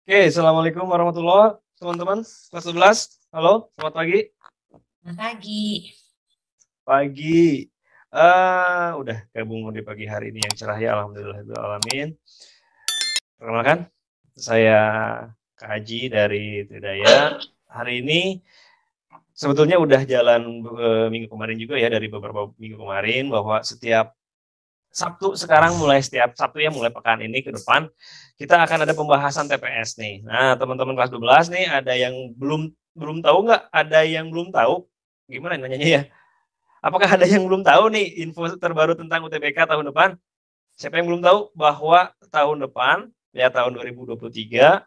Oke, Assalamualaikum warahmatullahi teman-teman kelas 11. Halo, selamat pagi. Selamat pagi. Pagi. Udah gabung di pagi hari ini yang cerah ya, alhamdulillahirrahmanirrahim. Perkenalkan, saya Kak Haji dari Tridaya. Hari ini sebetulnya udah jalan minggu kemarin juga ya, dari beberapa minggu kemarin, bahwa setiap Sabtu sekarang, mulai setiap Sabtu ya, mulai pekan ini ke depan kita akan ada pembahasan TPS nih. Nah, teman-teman kelas 12 nih, ada yang belum belum tahu nggak? Ada yang belum tahu? Gimana nanyanya ya? Apakah ada yang belum tahu nih info terbaru tentang UTBK tahun depan? Siapa yang belum tahu bahwa tahun depan, ya tahun 2023,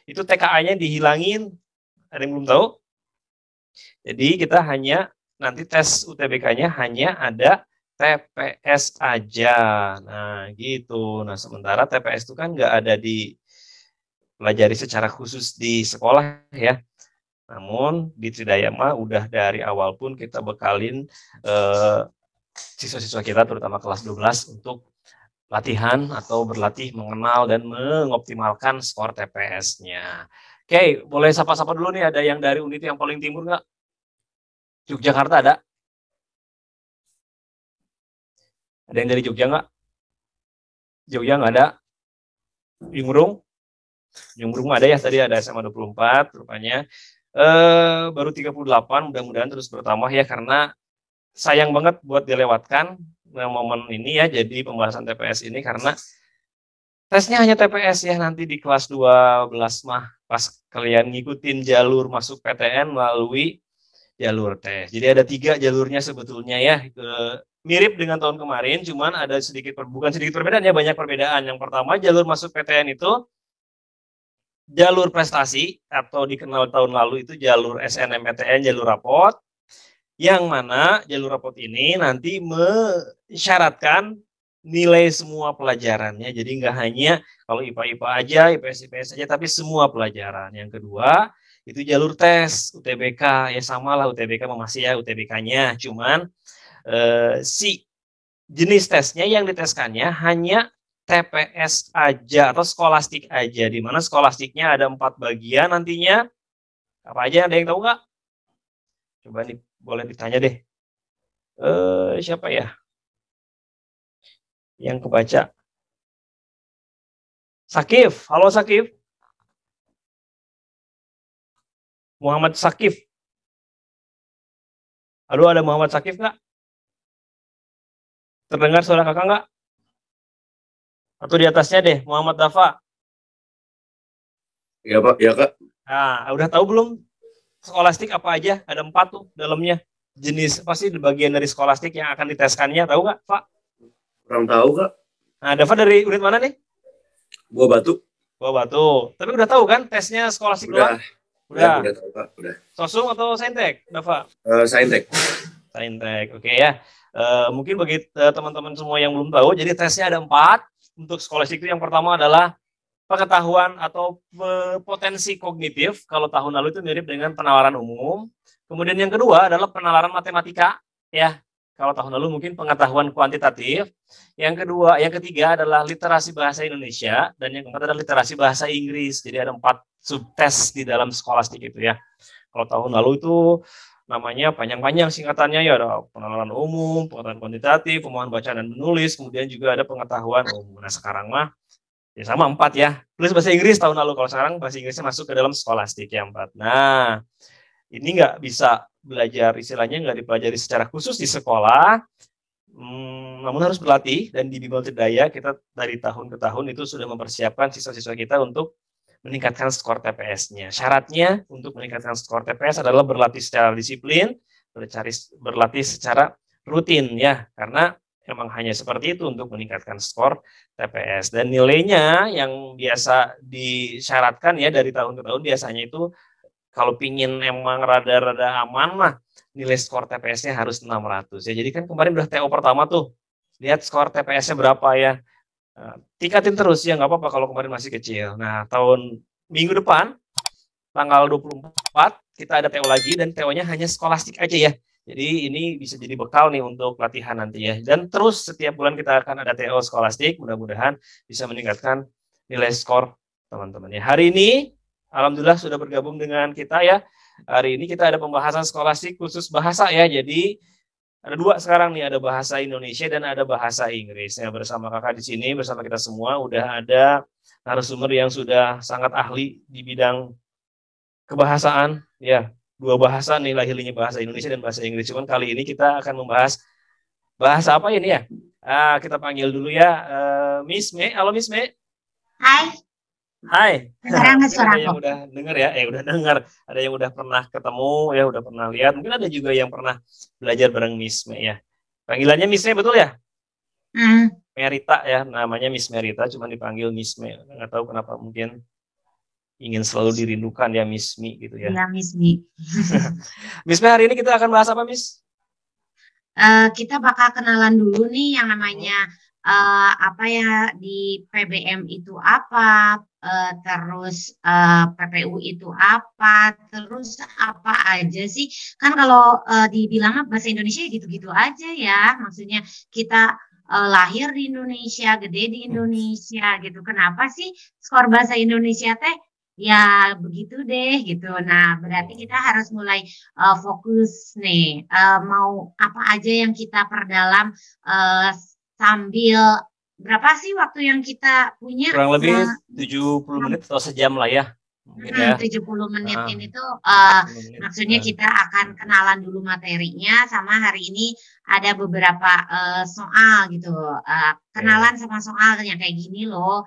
itu TKA-nya dihilangin? Ada yang belum tahu? Jadi kita hanya nanti tes UTBK-nya hanya ada TPS aja. Nah, gitu. Nah, sementara TPS itu kan nggak ada dipelajari secara khusus di sekolah ya. Namun di Tridaya mah udah dari awal pun kita bekalin eh, siswa-siswa kita terutama kelas 12 untuk latihan atau berlatih mengenal dan mengoptimalkan skor TPS-nya. Oke, boleh sapa-sapa dulu nih, ada yang dari unit yang paling timur nggak? Yogyakarta ada? Ada yang dari Jogja nggak? Jogja nggak ada? Jumbrung? Jumbrung ada ya, tadi ada SMA 24 rupanya. Baru 38, mudah-mudahan terus bertambah ya, karena sayang banget buat dilewatkan momen ini ya, jadi pembahasan TPS ini, karena tesnya hanya TPS ya nanti di kelas 12 mah, pas kalian ngikutin jalur masuk PTN melalui jalur tes. Jadi ada 3 jalurnya sebetulnya ya. Mirip dengan tahun kemarin, cuman ada sedikit bukan sedikit perbedaan ya, banyak perbedaan. Yang pertama, jalur masuk PTN itu jalur prestasi, atau dikenal tahun lalu itu jalur SNMPTN, jalur rapot, yang mana jalur rapot ini nanti mensyaratkan nilai semua pelajarannya. Jadi nggak hanya kalau IPA-IPA aja, IPS-IPS aja, tapi semua pelajaran. Yang kedua, itu jalur tes UTBK. Ya sama lah, UTBK masih ya UTBK-nya. Cuman si jenis tesnya yang diteskannya hanya TPS aja atau skolastik aja. Di mana skolastiknya ada 4 bagian nantinya. Apa aja, ada yang tahu nggak? Coba nih, boleh ditanya deh. Siapa ya yang kebaca? Sakif, halo Sakif. Muhammad Sakif. Aduh, ada Muhammad Sakif nggak? Terdengar suara kakak nggak? Atau di atasnya deh, Muhammad Dafa. Ya Pak, ya Kak, Nah, udah tahu belum skolastik apa aja? Ada 4 tuh dalamnya. Jenis pasti bagian dari skolastik yang akan diteskannya, tahu nggak, Pak? kurang tahu Kak. Nah, Dafa dari unit mana nih? Buah Batu, Bawa Batu. Tapi udah tahu kan tesnya skolastik doang? udah, Udah. udah tahu Kak, udah. Sosum atau Saintek, Dafa? Saintek. Saintek, oke ya. Mungkin bagi teman-teman semua yang belum tahu, jadi tesnya ada 4. Untuk skolastik itu yang pertama adalah pengetahuan atau potensi kognitif. Kalau tahun lalu itu mirip dengan penalaran umum. Kemudian yang kedua adalah penalaran matematika, ya. Kalau tahun lalu mungkin pengetahuan kuantitatif. Yang ketiga adalah literasi bahasa Indonesia, dan yang keempat adalah literasi bahasa Inggris. Jadi ada 4 subtes di dalam skolastik itu ya. Kalau tahun lalu itu namanya panjang-panjang singkatannya ya, ada penalaran umum, pengetahuan kuantitatif, pemahaman baca dan menulis, kemudian juga ada pengetahuan umum. Nah, sekarang mah ya sama 4 ya. Plus bahasa Inggris tahun lalu. Kalau sekarang bahasa Inggrisnya masuk ke dalam skolastik ya 4. Nah, ini nggak bisa belajar, istilahnya nggak dipelajari secara khusus di sekolah, namun harus berlatih. Dan di Bimbel Tridaya kita dari tahun ke tahun itu sudah mempersiapkan siswa-siswa kita untuk meningkatkan skor TPS-nya. Syaratnya untuk meningkatkan skor TPS adalah berlatih secara disiplin, berlatih secara rutin ya, karena emang hanya seperti itu untuk meningkatkan skor TPS. Dan nilainya yang biasa disyaratkan ya dari tahun ke tahun, biasanya itu kalau pingin emang rada-rada aman mah, nilai skor TPS-nya harus 600 ya. Jadi kan kemarin udah TO pertama tuh, lihat skor TPS-nya berapa ya. Tingkatin terus ya, nggak apa-apa kalau kemarin masih kecil. Nah, minggu depan tanggal 24 kita ada TO lagi, dan TO-nya hanya skolastik aja ya. Jadi ini bisa jadi bekal nih untuk latihan nanti ya. Dan terus setiap bulan kita akan ada TO skolastik, mudah-mudahan bisa meningkatkan nilai skor teman-teman ya. Hari ini alhamdulillah sudah bergabung dengan kita ya. Hari ini kita ada pembahasan skolastik khusus bahasa ya. Jadi ada dua sekarang nih, ada bahasa Indonesia dan ada bahasa Inggris. Ya, bersama kakak di sini, bersama kita semua udah ada narasumber yang sudah sangat ahli di bidang kebahasaan. Ya, dua bahasa nih, lahirnya bahasa Indonesia dan bahasa Inggris. Cuman kali ini kita akan membahas bahasa apa ini ya? Kita panggil dulu ya, Miss Mei. Halo Miss Mei. Hai. Hai. Dengar nggak Mungkin ada suaraku? yang udah denger ya, udah denger. Ada yang udah pernah ketemu ya, udah pernah lihat. Mungkin ada juga yang pernah belajar bareng Miss Mei ya. Panggilannya Miss Mei betul ya? Hmm, Merita ya, namanya Miss Merita, cuma dipanggil Miss Mei. Nggak tahu kenapa, mungkin ingin selalu dirindukan ya Miss Mi gitu ya. ya Miss Mi. Miss Mei, hari ini kita akan bahas apa Miss? Kita bakal kenalan dulu nih yang namanya apa ya di PBM itu apa, terus PPU itu apa, terus apa aja sih? Kan kalau dibilang bahasa Indonesia gitu-gitu aja ya. Maksudnya kita lahir di Indonesia, gede di Indonesia gitu. Kenapa sih skor bahasa Indonesia teh? Ya begitu deh gitu. Nah berarti kita harus mulai fokus nih. Mau apa aja yang kita perdalam sambil berapa sih waktu yang kita punya? Kurang lebih 70 menit atau sejam lah ya. Mungkin ya. 70 menit ini tuh 70 menit. maksudnya kita akan kenalan dulu materinya, sama hari ini ada beberapa soal gitu. Kenalan sama soal yang kayak gini loh,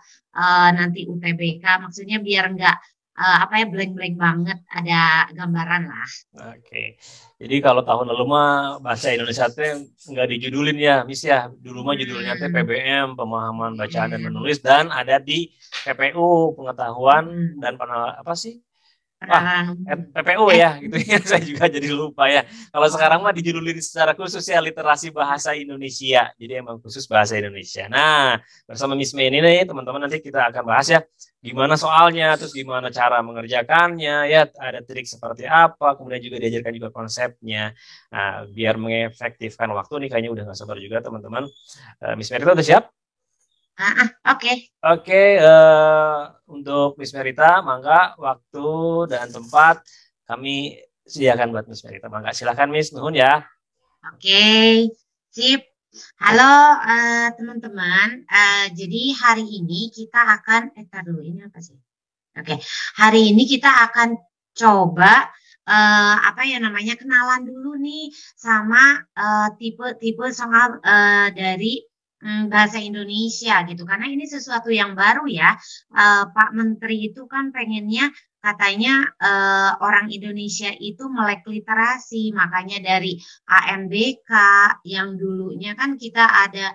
nanti UTBK, maksudnya biar enggak apa ya blank-blank banget, ada gambaran lah. Oke. Jadi kalau tahun lalu mah bahasa Indonesia teh nggak dijudulin ya, Miss ya. Dulu mah judulnya teh PBM, pemahaman bacaan dan menulis, dan ada di PPU, pengetahuan dan apa sih? PPU ya, gitu ya. Saya juga jadi lupa ya. Kalau sekarang mah dijudulin secara khusus ya literasi bahasa Indonesia. Jadi emang khusus bahasa Indonesia. Nah, bersama Miss Mei ini nih, teman-teman, nanti kita akan bahas ya gimana soalnya, terus gimana cara mengerjakannya, ya ada trik seperti apa, kemudian juga diajarkan juga konsepnya. Nah, biar mengefektifkan waktu nih, kayaknya udah nggak sabar juga teman-teman. Miss Mei, udah siap? Oke. Oke, untuk Miss Merita, mangga waktu dan tempat kami sediakan buat Miss Merita. Mangga, silakan Miss, nuhun ya. Oke, sip. Halo teman-teman. Jadi hari ini kita akan, dulu ini apa sih? Oke, hari ini kita akan coba apa ya namanya kenalan dulu nih sama tipe-tipe soal dari bahasa Indonesia gitu, karena ini sesuatu yang baru ya. Pak Menteri itu kan pengennya katanya orang Indonesia itu melek literasi, makanya dari ANBK yang dulunya kan kita ada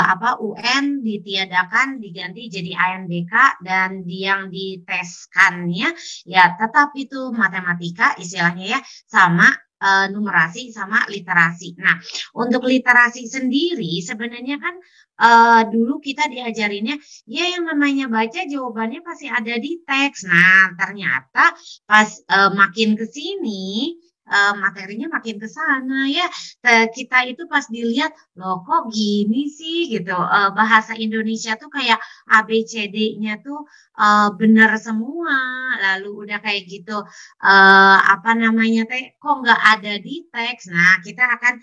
apa UN ditiadakan diganti jadi ANBK, dan yang diteskannya ya tetap itu matematika istilahnya ya, sama numerasi sama literasi. Nah, untuk literasi sendiri sebenarnya kan dulu kita diajarinnya ya yang namanya baca jawabannya pasti ada di teks. Nah, ternyata pas makin ke sini materinya makin ke sana ya. Kita itu pas dilihat loh kok gini sih gitu. Bahasa Indonesia tuh kayak ABCD-nya tuh benar semua. Lalu udah kayak gitu apa namanya teh kok nggak ada di teks. Nah, kita akan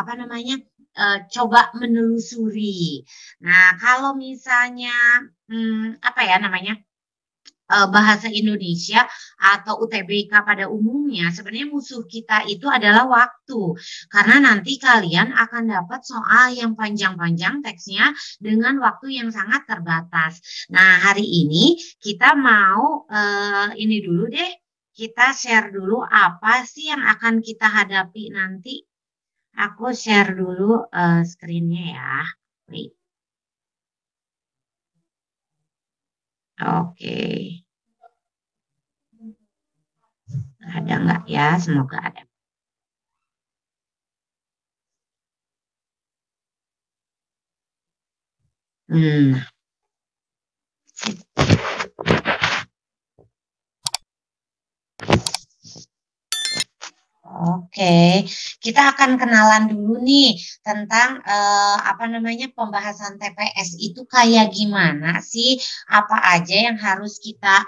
apa namanya coba menelusuri. Nah, kalau misalnya apa ya namanya bahasa Indonesia atau UTBK pada umumnya, sebenarnya musuh kita itu adalah waktu. Karena nanti kalian akan dapat soal yang panjang-panjang teksnya dengan waktu yang sangat terbatas. Nah, hari ini kita mau ini dulu deh, kita share dulu apa sih yang akan kita hadapi nanti. Aku share dulu screen-nya ya. Wait. Oke. Ada nggak ya? Semoga ada. Oke. Oke, kita akan kenalan dulu nih tentang pembahasan TPS itu kayak gimana sih? Apa aja yang harus kita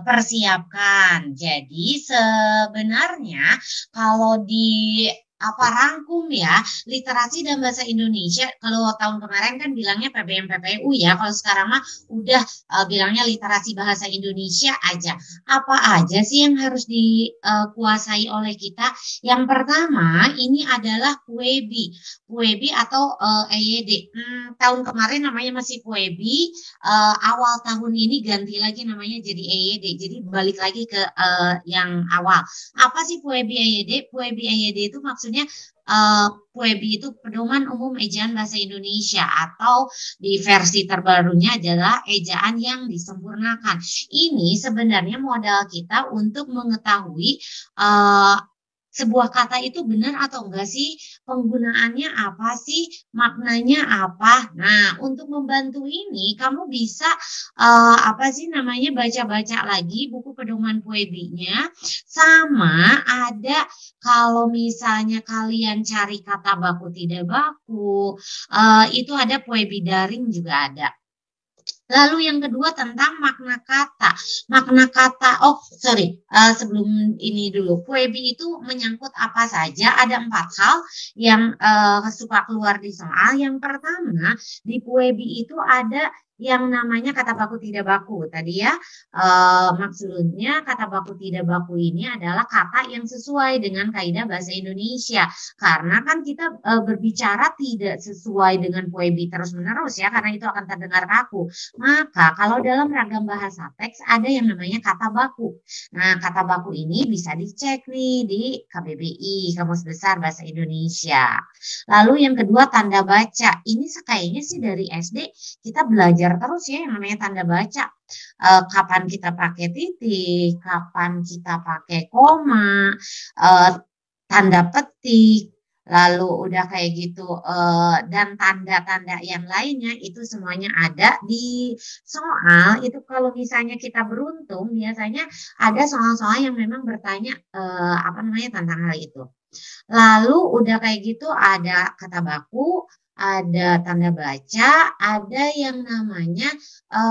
persiapkan. Jadi sebenarnya kalau di rangkum ya, literasi dan bahasa Indonesia kalau tahun kemarin kan bilangnya PBM PPU ya, kalau sekarang mah udah bilangnya literasi bahasa Indonesia aja. Apa aja sih yang harus dikuasai oleh kita? Yang pertama ini adalah PUEBI atau EYD. Tahun kemarin namanya masih PUEBI, awal tahun ini ganti lagi namanya jadi EYD. Jadi balik lagi ke yang awal. Apa sih PUEBI EYD? PUEBI EYD itu maksudnya PUEBI itu Pedoman Umum Ejaan Bahasa Indonesia, atau di versi terbarunya adalah ejaan yang disempurnakan. Ini sebenarnya modal kita untuk mengetahui sebuah kata itu benar atau enggak sih, penggunaannya apa sih, maknanya apa. Nah, untuk membantu ini kamu bisa baca-baca lagi buku pedoman PUEBI-nya, sama ada kalau misalnya kalian cari kata baku tidak baku, itu ada PUEBI daring juga ada. Lalu yang kedua tentang makna kata. Sebelum ini dulu. PUEBI itu menyangkut apa saja? Ada 4 hal yang suka keluar di soal. Yang pertama, di PUEBI itu ada yang namanya kata baku tidak baku. Tadi ya, maksudnya kata baku tidak baku ini adalah kata yang sesuai dengan kaidah bahasa Indonesia. Karena kan kita berbicara tidak sesuai dengan PUEBI terus-menerus ya, karena itu akan terdengar kaku. Maka kalau dalam ragam bahasa teks ada yang namanya kata baku. Nah, kata baku ini bisa dicek nih di KBBI, Kamus Besar Bahasa Indonesia. Lalu yang kedua tanda baca. Ini kayaknya sih dari SD kita belajar terus ya yang namanya tanda baca. Kapan kita pakai titik, kapan kita pakai koma, tanda petik, lalu udah kayak gitu, dan tanda-tanda yang lainnya itu semuanya ada di soal. Itu kalau misalnya kita beruntung, biasanya ada soal-soal yang memang bertanya tentang hal itu. Lalu udah kayak gitu ada kata baku, ada tanda baca, ada yang namanya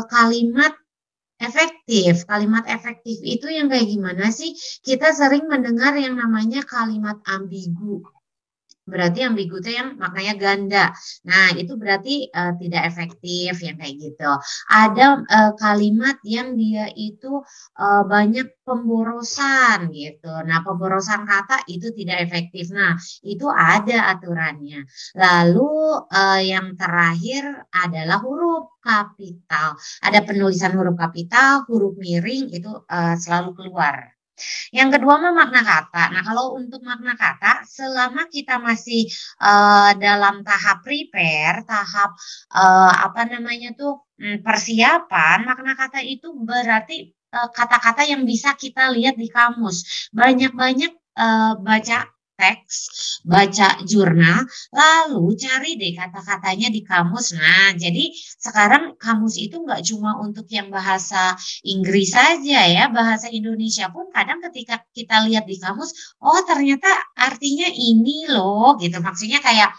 kalimat efektif. Kalimat efektif itu yang kayak gimana sih? Kita sering mendengar yang namanya kalimat ambigu. Berarti ambigu itu yang maknanya ganda. Nah, itu berarti tidak efektif yang kayak gitu. Ada kalimat yang dia itu banyak pemborosan gitu. Nah, pemborosan kata itu tidak efektif. Nah, itu ada aturannya. Lalu yang terakhir adalah huruf kapital. Ada penulisan huruf kapital, huruf miring itu selalu keluar. Yang kedua makna kata. Nah, kalau untuk makna kata, selama kita masih dalam tahap prepare, tahap persiapan, makna kata itu berarti kata-kata yang bisa kita lihat di kamus. Banyak-banyak baca teks, baca jurnal, lalu cari deh kata-katanya di kamus. Nah, jadi sekarang kamus itu nggak cuma untuk yang bahasa Inggris saja ya, bahasa Indonesia pun kadang ketika kita lihat di kamus, oh ternyata artinya ini loh gitu. Maksudnya kayak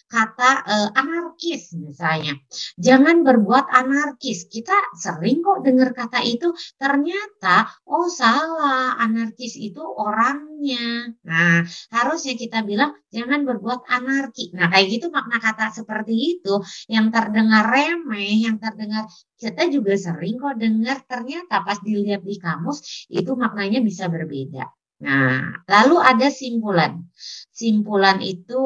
kata anarkis misalnya. Jangan berbuat anarkis. Kita sering kok dengar kata itu, ternyata oh salah, anarkis itu orangnya. Nah, harusnya kita bilang jangan berbuat anarki. Nah, kayak gitu makna kata seperti itu yang terdengar remeh, yang terdengar kita juga sering kok dengar, ternyata pas dilihat di kamus itu maknanya bisa berbeda. Nah, lalu ada simpulan. Simpulan itu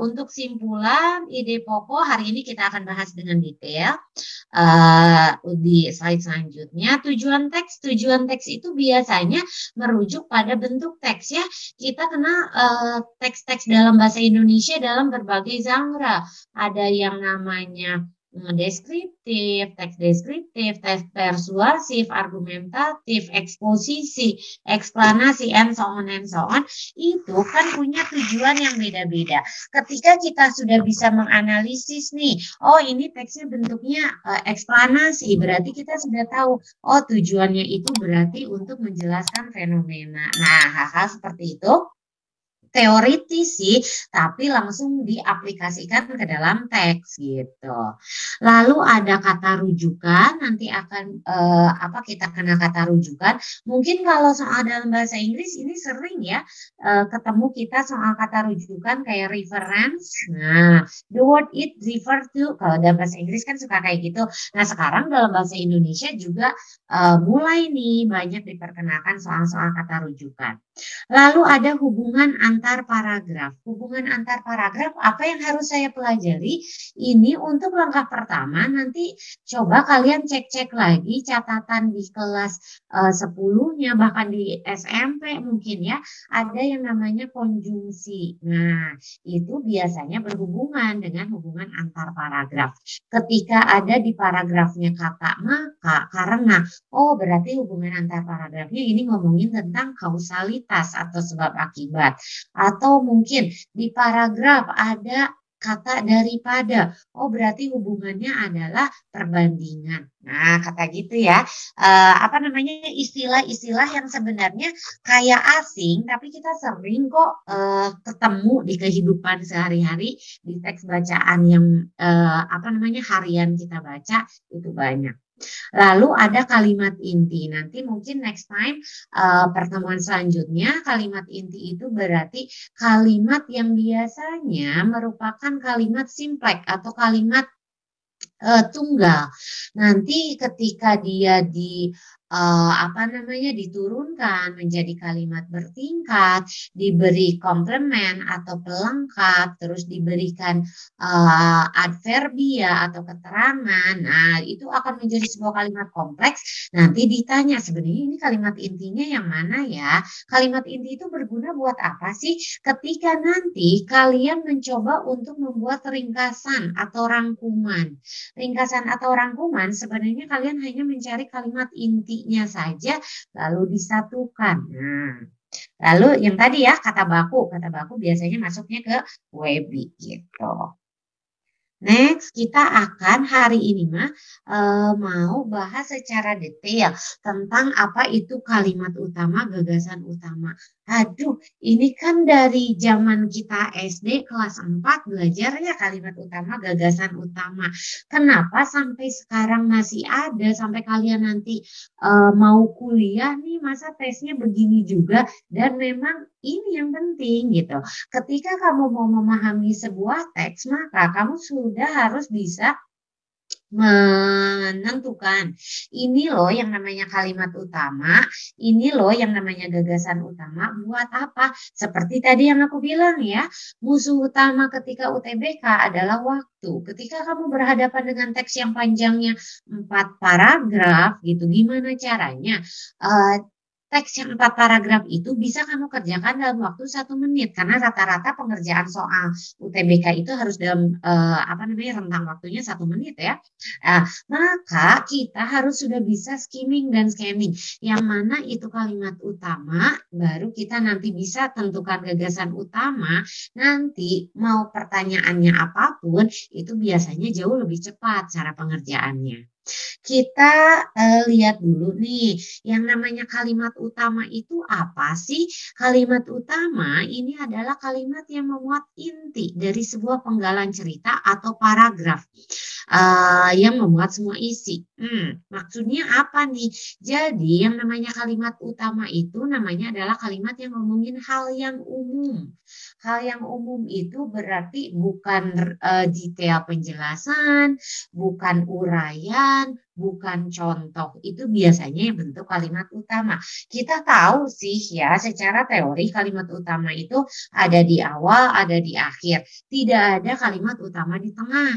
untuk simpulan ide pokok hari ini kita akan bahas dengan detail di slide selanjutnya. Tujuan teks itu biasanya merujuk pada bentuk teks ya. Kita kenal teks-teks dalam bahasa Indonesia dalam berbagai genre. Ada yang namanya deskriptif, teks persuasif, argumentatif, eksposisi, eksplanasi, and so on, itu kan punya tujuan yang beda-beda. Ketika kita sudah bisa menganalisis nih, oh ini teksnya bentuknya eksplanasi, berarti kita sudah tahu, oh tujuannya itu berarti untuk menjelaskan fenomena. Nah, hal-hal seperti itu teoritis sih, tapi langsung diaplikasikan ke dalam teks gitu. Lalu ada kata rujukan, nanti akan kita kenal kata rujukan. Mungkin kalau soal dalam bahasa Inggris ini sering ya ketemu kita soal kata rujukan kayak reference. Nah, the word it refer to, kalau dalam bahasa Inggris kan suka kayak gitu. Nah, sekarang dalam bahasa Indonesia juga mulai nih banyak diperkenalkan soal-soal kata rujukan. Lalu ada hubungan antar paragraf. Hubungan antar paragraf apa yang harus saya pelajari? Ini untuk langkah pertama, nanti coba kalian cek-cek lagi catatan di kelas 10-nya, bahkan di SMP mungkin ya, ada yang namanya konjungsi. Nah, itu biasanya berhubungan dengan hubungan antar paragraf. Ketika ada di paragrafnya kata maka, karena, oh berarti hubungan antar paragrafnya ini ngomongin tentang kausalitas atau sebab akibat. Atau mungkin di paragraf ada kata daripada, oh berarti hubungannya adalah perbandingan. Nah, kata gitu ya, istilah-istilah yang sebenarnya kayak asing, tapi kita sering kok ketemu di kehidupan sehari-hari, di teks bacaan yang harian kita baca itu banyak. Lalu ada kalimat inti. Nanti mungkin next time pertemuan selanjutnya kalimat inti itu berarti kalimat yang biasanya merupakan kalimat simpleks atau kalimat tunggal. Nanti ketika dia diturunkan menjadi kalimat bertingkat, diberi komplement atau pelengkap, terus diberikan adverbia atau keterangan. Nah, itu akan menjadi sebuah kalimat kompleks. Nanti ditanya sebenarnya ini kalimat intinya yang mana ya? Kalimat inti itu berguna buat apa sih? Ketika nanti kalian mencoba untuk membuat ringkasan atau rangkuman. Ringkasan atau rangkuman sebenarnya kalian hanya mencari kalimat intinya saja lalu disatukan. Nah, lalu yang tadi ya kata baku biasanya masuknya ke Webi gitu. Next, kita akan hari ini mau bahas secara detail tentang apa itu kalimat utama, gagasan utama. Aduh, ini kan dari zaman kita SD kelas 4 belajarnya kalimat utama, gagasan utama. Kenapa sampai sekarang masih ada, sampai kalian nanti mau kuliah nih, masa tesnya begini juga, dan memang ini yang penting gitu. Ketika kamu mau memahami sebuah teks, maka kamu sudah harus bisa menentukan ini loh yang namanya kalimat utama, ini loh yang namanya gagasan utama, buat apa? Seperti tadi yang aku bilang ya, musuh utama ketika UTBK adalah waktu. Ketika kamu berhadapan dengan teks yang panjangnya 4 paragraf gitu, gimana caranya? Teks yang 4 paragraf itu bisa kamu kerjakan dalam waktu 1 menit karena rata-rata pengerjaan soal UTBK itu harus dalam rentang waktunya 1 menit ya. Maka kita harus sudah bisa skimming dan scanning yang mana itu kalimat utama, baru kita nanti bisa tentukan gagasan utama. Nanti mau pertanyaannya apapun itu biasanya jauh lebih cepat cara pengerjaannya. Kita lihat dulu nih, yang namanya kalimat utama itu apa sih? Kalimat utama ini adalah kalimat yang memuat inti dari sebuah penggalan cerita atau paragraf yang memuat semua isi. Maksudnya apa nih? Jadi yang namanya kalimat utama itu namanya adalah kalimat yang ngomongin hal yang umum. Hal yang umum itu berarti bukan detail penjelasan, bukan uraian, bukan contoh. Itu biasanya yang bentuk kalimat utama. Kita tahu sih ya secara teori kalimat utama itu ada di awal, ada di akhir. Tidak ada kalimat utama di tengah.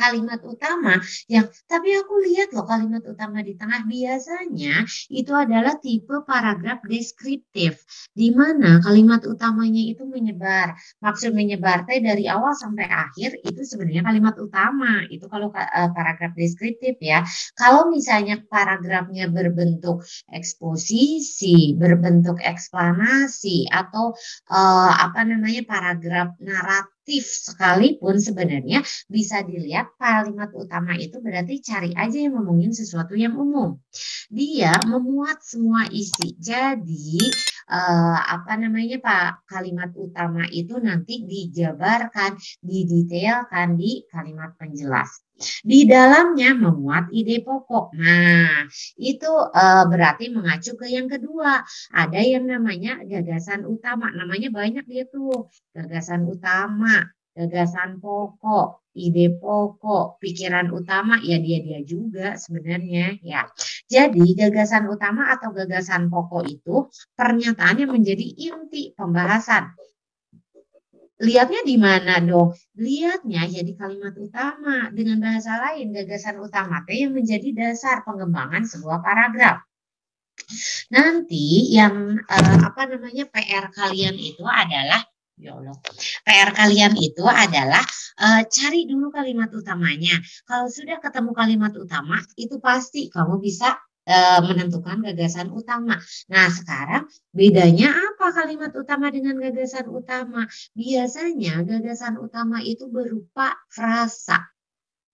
kalimat utama yang tapi aku lihat loh kalimat utama di tengah biasanya itu adalah tipe paragraf deskriptif di mana kalimat utamanya itu menyebar. Maksud menyebar teh dari awal sampai akhir itu sebenarnya kalimat utama. Itu kalau paragraf deskriptif ya. Kalau misalnya paragrafnya berbentuk eksposisi, berbentuk eksplanasi atau paragraf naratif sekalipun sebenarnya bisa dilihat kalimat utama itu berarti cari aja yang ngomongin sesuatu yang umum. Dia memuat semua isi. Jadi Pak, kalimat utama itu nanti dijabarkan, didetailkan di kalimat penjelas. Di dalamnya memuat ide pokok. Nah, itu berarti mengacu ke yang kedua. Ada yang namanya gagasan utama. Namanya banyak dia tuh. Gagasan utama, gagasan pokok, ide pokok, pikiran utama, ya dia juga sebenarnya ya. Jadi gagasan utama atau gagasan pokok itu pernyataan yang menjadi inti pembahasan. Lihatnya di mana dong? Lihatnya ya di kalimat utama. Dengan bahasa lain, gagasan utama yang menjadi dasar pengembangan sebuah paragraf. Nanti yang PR kalian itu adalah ya Allah. PR kalian itu adalah cari dulu kalimat utamanya. Kalau sudah ketemu kalimat utama, itu pasti kamu bisa menentukan gagasan utama. Nah, sekarang bedanya apa kalimat utama dengan gagasan utama? Biasanya gagasan utama itu berupa frasa.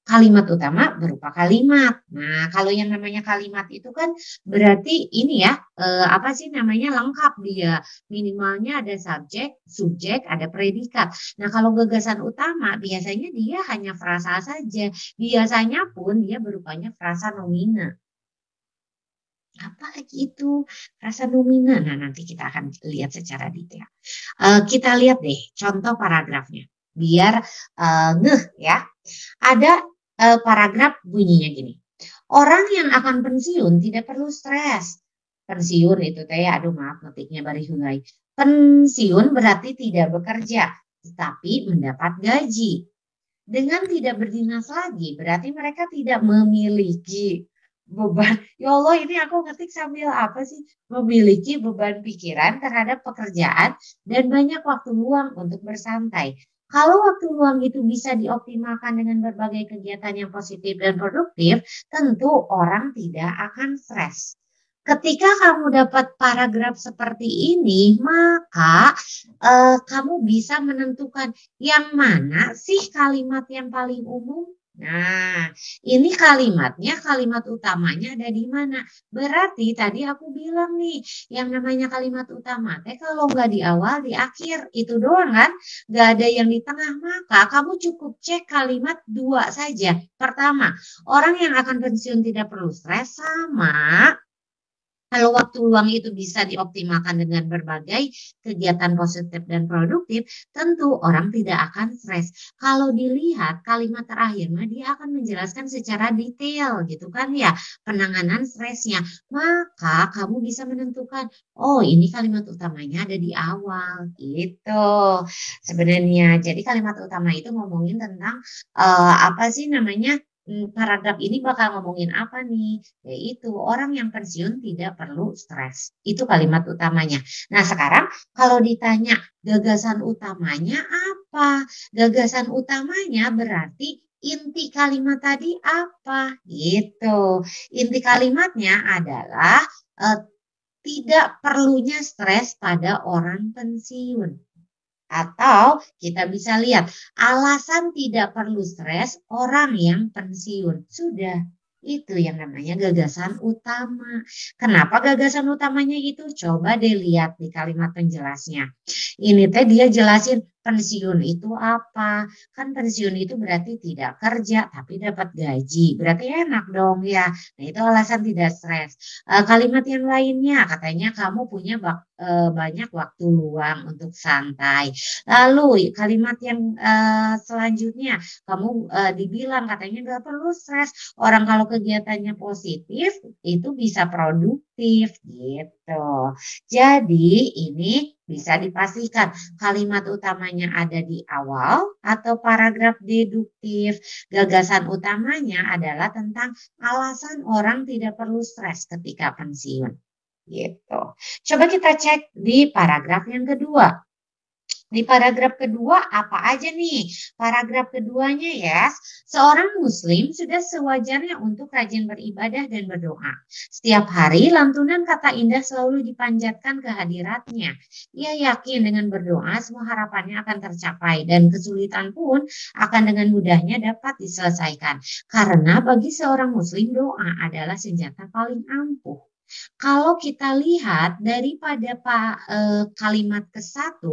Kalimat utama berupa kalimat. Nah, kalau yang namanya kalimat itu kan berarti ini ya, lengkap dia. Minimalnya ada subjek, ada predikat. Nah, kalau gagasan utama biasanya dia hanya frasa saja. Biasanya pun dia berupanya frasa nomina. Apa itu frasa nomina? Nah, nanti kita akan lihat secara detail. Kita lihat deh contoh paragrafnya. Biar ngeh ya. Ada paragraf bunyinya gini. Orang yang akan pensiun tidak perlu stres. Pensiun itu maaf ngetiknya bari hulai. Pensiun berarti tidak bekerja, tetapi mendapat gaji. Dengan tidak berdinas lagi, berarti mereka tidak memiliki beban. Ya Allah, ini aku ngetik sambil apa sih? Memiliki beban pikiran terhadap pekerjaan dan banyak waktu luang untuk bersantai. Kalau waktu luang itu bisa dioptimalkan dengan berbagai kegiatan yang positif dan produktif, tentu orang tidak akan stres. Ketika kamu dapat paragraf seperti ini, maka kamu bisa menentukan yang mana sih kalimat yang paling umum. Nah, ini kalimatnya, kalimat utamanya ada di mana? Berarti tadi aku bilang nih, yang namanya kalimat utama, kalau nggak di awal, di akhir, itu doang kan? Nggak ada yang di tengah, maka kamu cukup cek kalimat dua saja. Pertama, orang yang akan pensiun tidak perlu stres, sama kalau waktu luang itu bisa dioptimalkan dengan berbagai kegiatan positif dan produktif, tentu orang tidak akan stres. Kalau dilihat kalimat terakhir, dia akan menjelaskan secara detail gitu kan ya, penanganan stresnya. Maka kamu bisa menentukan, oh ini kalimat utamanya ada di awal gitu. Sebenarnya, jadi kalimat utama itu ngomongin tentang paragraf ini bakal ngomongin apa nih? Yaitu orang yang pensiun tidak perlu stres. Itu kalimat utamanya. Nah, sekarang kalau ditanya gagasan utamanya apa? Gagasan utamanya berarti inti kalimat tadi apa? Gitu. Inti kalimatnya adalah tidak perlunya stres pada orang pensiun. Atau kita bisa lihat alasan tidak perlu stres orang yang pensiun. Sudah, itu yang namanya gagasan utama. Kenapa gagasan utamanya itu? Coba deh lihat di kalimat penjelasnya. Ini dia jelasin pensiun itu apa. Kan pensiun itu berarti tidak kerja tapi dapat gaji. Berarti enak dong ya. Nah, itu alasan tidak stres. Kalimat yang lainnya katanya kamu punya banyak waktu luang untuk santai. Lalu kalimat yang selanjutnya kamu dibilang katanya nggak perlu stres. Orang kalau kegiatannya positif itu bisa induktif gitu. Jadi ini bisa dipastikan kalimat utamanya ada di awal atau paragraf deduktif. Gagasan utamanya adalah tentang alasan orang tidak perlu stres ketika pensiun. Gitu. Coba kita cek di paragraf yang kedua. Di paragraf kedua apa aja nih? Paragraf keduanya ya, seorang muslim sudah sewajarnya untuk rajin beribadah dan berdoa. Setiap hari lantunan kata indah selalu dipanjatkan ke hadiratnya. Ia yakin dengan berdoa semua harapannya akan tercapai dan kesulitan pun akan dengan mudahnya dapat diselesaikan. Karena bagi seorang muslim doa adalah senjata paling ampuh. Kalau kita lihat daripada kalimat ke-1,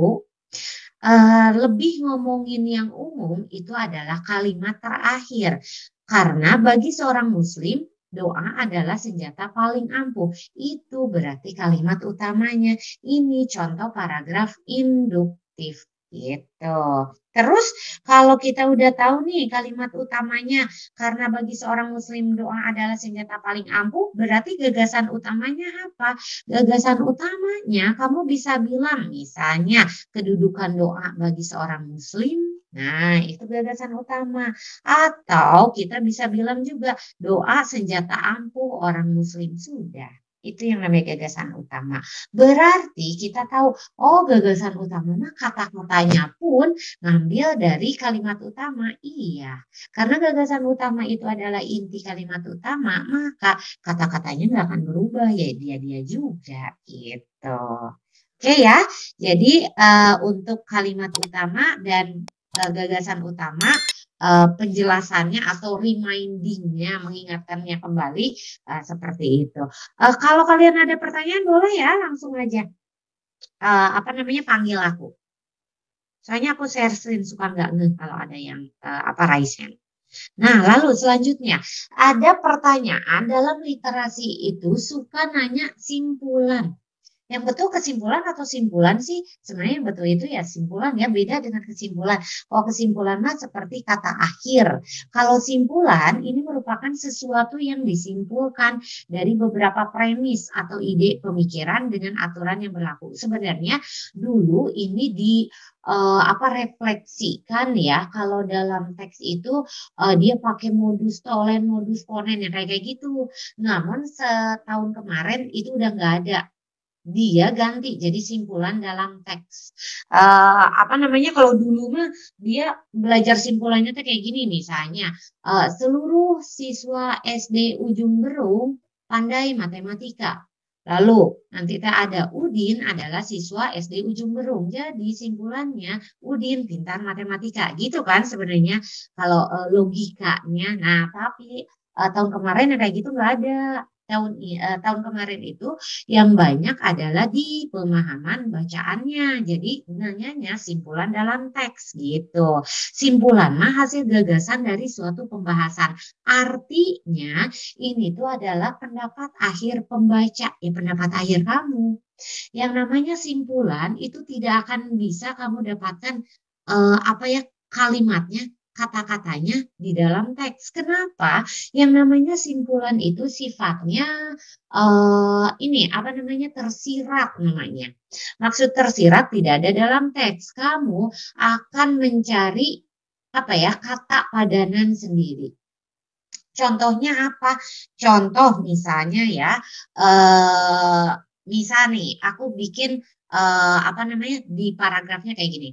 lebih ngomongin yang umum itu adalah kalimat terakhir. Karena bagi seorang muslim, doa adalah senjata paling ampuh. Itu berarti kalimat utamanya. Ini contoh paragraf induktif gitu. Terus kalau kita udah tahu nih kalimat utamanya, karena bagi seorang muslim doa adalah senjata paling ampuh, berarti gagasan utamanya apa? Gagasan utamanya kamu bisa bilang misalnya kedudukan doa bagi seorang muslim. Nah, itu gagasan utama. Atau kita bisa bilang juga doa senjata ampuh orang muslim sudah. Itu yang namanya gagasan utama. Berarti kita tahu, oh gagasan utama mah kata-katanya pun ngambil dari kalimat utama. Iya, karena gagasan utama itu adalah inti kalimat utama, maka kata-katanya nggak akan berubah, ya dia juga gitu. Oke ya, jadi untuk kalimat utama dan gagasan utama, penjelasannya atau remindingnya, mengingatkannya kembali seperti itu. Kalau kalian ada pertanyaan boleh ya langsung aja panggil aku. Soalnya aku share screen suka nggak kalau ada yang raise hand. Nah, lalu selanjutnya ada pertanyaan dalam literasi itu suka nanya simpulan. Yang betul kesimpulan atau simpulan sih? Sebenarnya yang betul itu ya simpulan ya, beda dengan kesimpulan. Kalau kesimpulan mah seperti kata akhir. Kalau simpulan ini merupakan sesuatu yang disimpulkan dari beberapa premis atau ide pemikiran dengan aturan yang berlaku. Sebenarnya dulu ini refleksikan ya, kalau dalam teks itu dia pakai modus tolen, modus ponen yang kayak gitu. Namun setahun kemarin itu udah nggak ada. Dia ganti jadi simpulan dalam teks. Kalau dulu mah dia belajar simpulannya tuh kayak gini misalnya, seluruh siswa SD Ujung Berung pandai matematika. Lalu nanti ada Udin adalah siswa SD Ujung Berung. Jadi simpulannya Udin pintar matematika. Gitu kan sebenarnya kalau logikanya. Nah, tapi tahun kemarin kayak gitu nggak ada. Tahun kemarin itu yang banyak adalah di pemahaman bacaannya. Jadi nanyanya simpulan dalam teks gitu. Simpulan mah hasil gagasan dari suatu pembahasan. Artinya ini tuh adalah pendapat akhir pembaca, ya pendapat akhir kamu. Yang namanya simpulan itu tidak akan bisa kamu dapatkan kalimatnya, kata-katanya di dalam teks. Kenapa? Yang namanya simpulan itu sifatnya tersirat namanya. Maksud tersirat tidak ada dalam teks. Kamu akan mencari kata padanan sendiri. Contohnya apa? Contoh misalnya ya, misal nih aku bikin di paragrafnya kayak gini.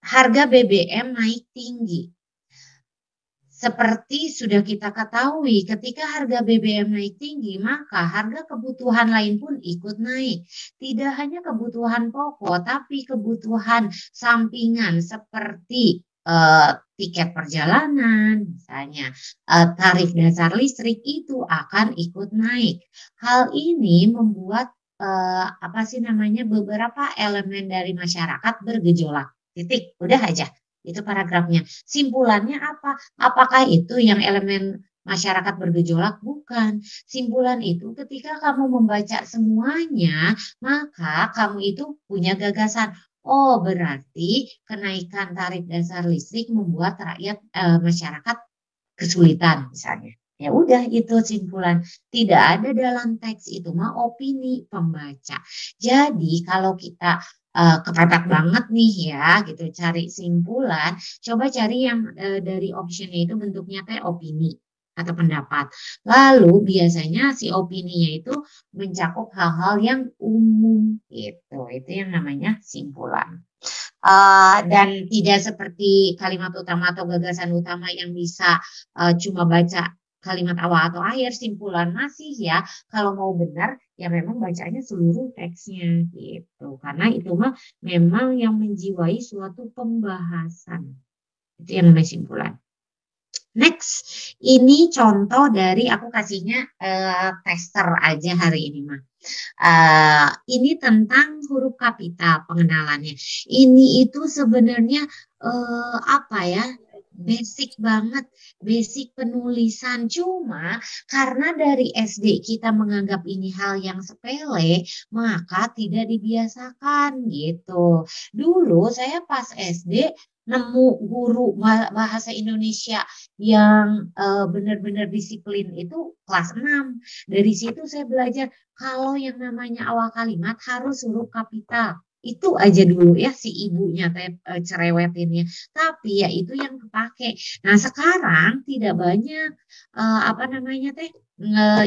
Harga BBM naik tinggi. Seperti sudah kita ketahui, ketika harga BBM naik tinggi, maka harga kebutuhan lain pun ikut naik. Tidak hanya kebutuhan pokok, tapi kebutuhan sampingan seperti tiket perjalanan, misalnya tarif dasar listrik itu akan ikut naik. Hal ini membuat beberapa elemen dari masyarakat bergejolak. Titik, udah aja. Itu paragrafnya. Simpulannya apa? Apakah itu yang elemen masyarakat bergejolak? Bukan. Simpulan itu ketika kamu membaca semuanya, maka kamu itu punya gagasan. Oh, berarti kenaikan tarif dasar listrik membuat rakyat masyarakat kesulitan misalnya. Ya udah itu simpulan. Tidak ada dalam teks itu mah opini pembaca. Jadi kalau kita kepepet banget nih ya gitu cari simpulan, coba cari yang dari optionnya itu bentuknya kayak opini atau pendapat. Lalu biasanya si opininya itu mencakup hal-hal yang umum gitu. Itu yang namanya simpulan. Dan tidak seperti kalimat utama atau gagasan utama yang bisa cuma baca kalimat awal atau akhir, simpulan masih ya. Kalau mau benar ya memang bacanya seluruh teksnya gitu. Karena itu mah memang yang menjiwai suatu pembahasan. Itu yang namanya simpulan. Next, ini contoh dari aku kasihnya tester aja hari ini mah. Ini tentang huruf kapital pengenalannya. Ini itu sebenarnya apa ya? Basic banget, basic penulisan. Cuma karena dari SD kita menganggap ini hal yang sepele, maka tidak dibiasakan gitu. Dulu saya pas SD nemu guru bahasa Indonesia yang benar-benar disiplin itu kelas 6. Dari situ saya belajar kalau yang namanya awal kalimat harus huruf kapital. Itu aja dulu ya si ibunya cerewetinnya. Tapi ya itu yang kepake. Nah sekarang tidak banyak apa namanya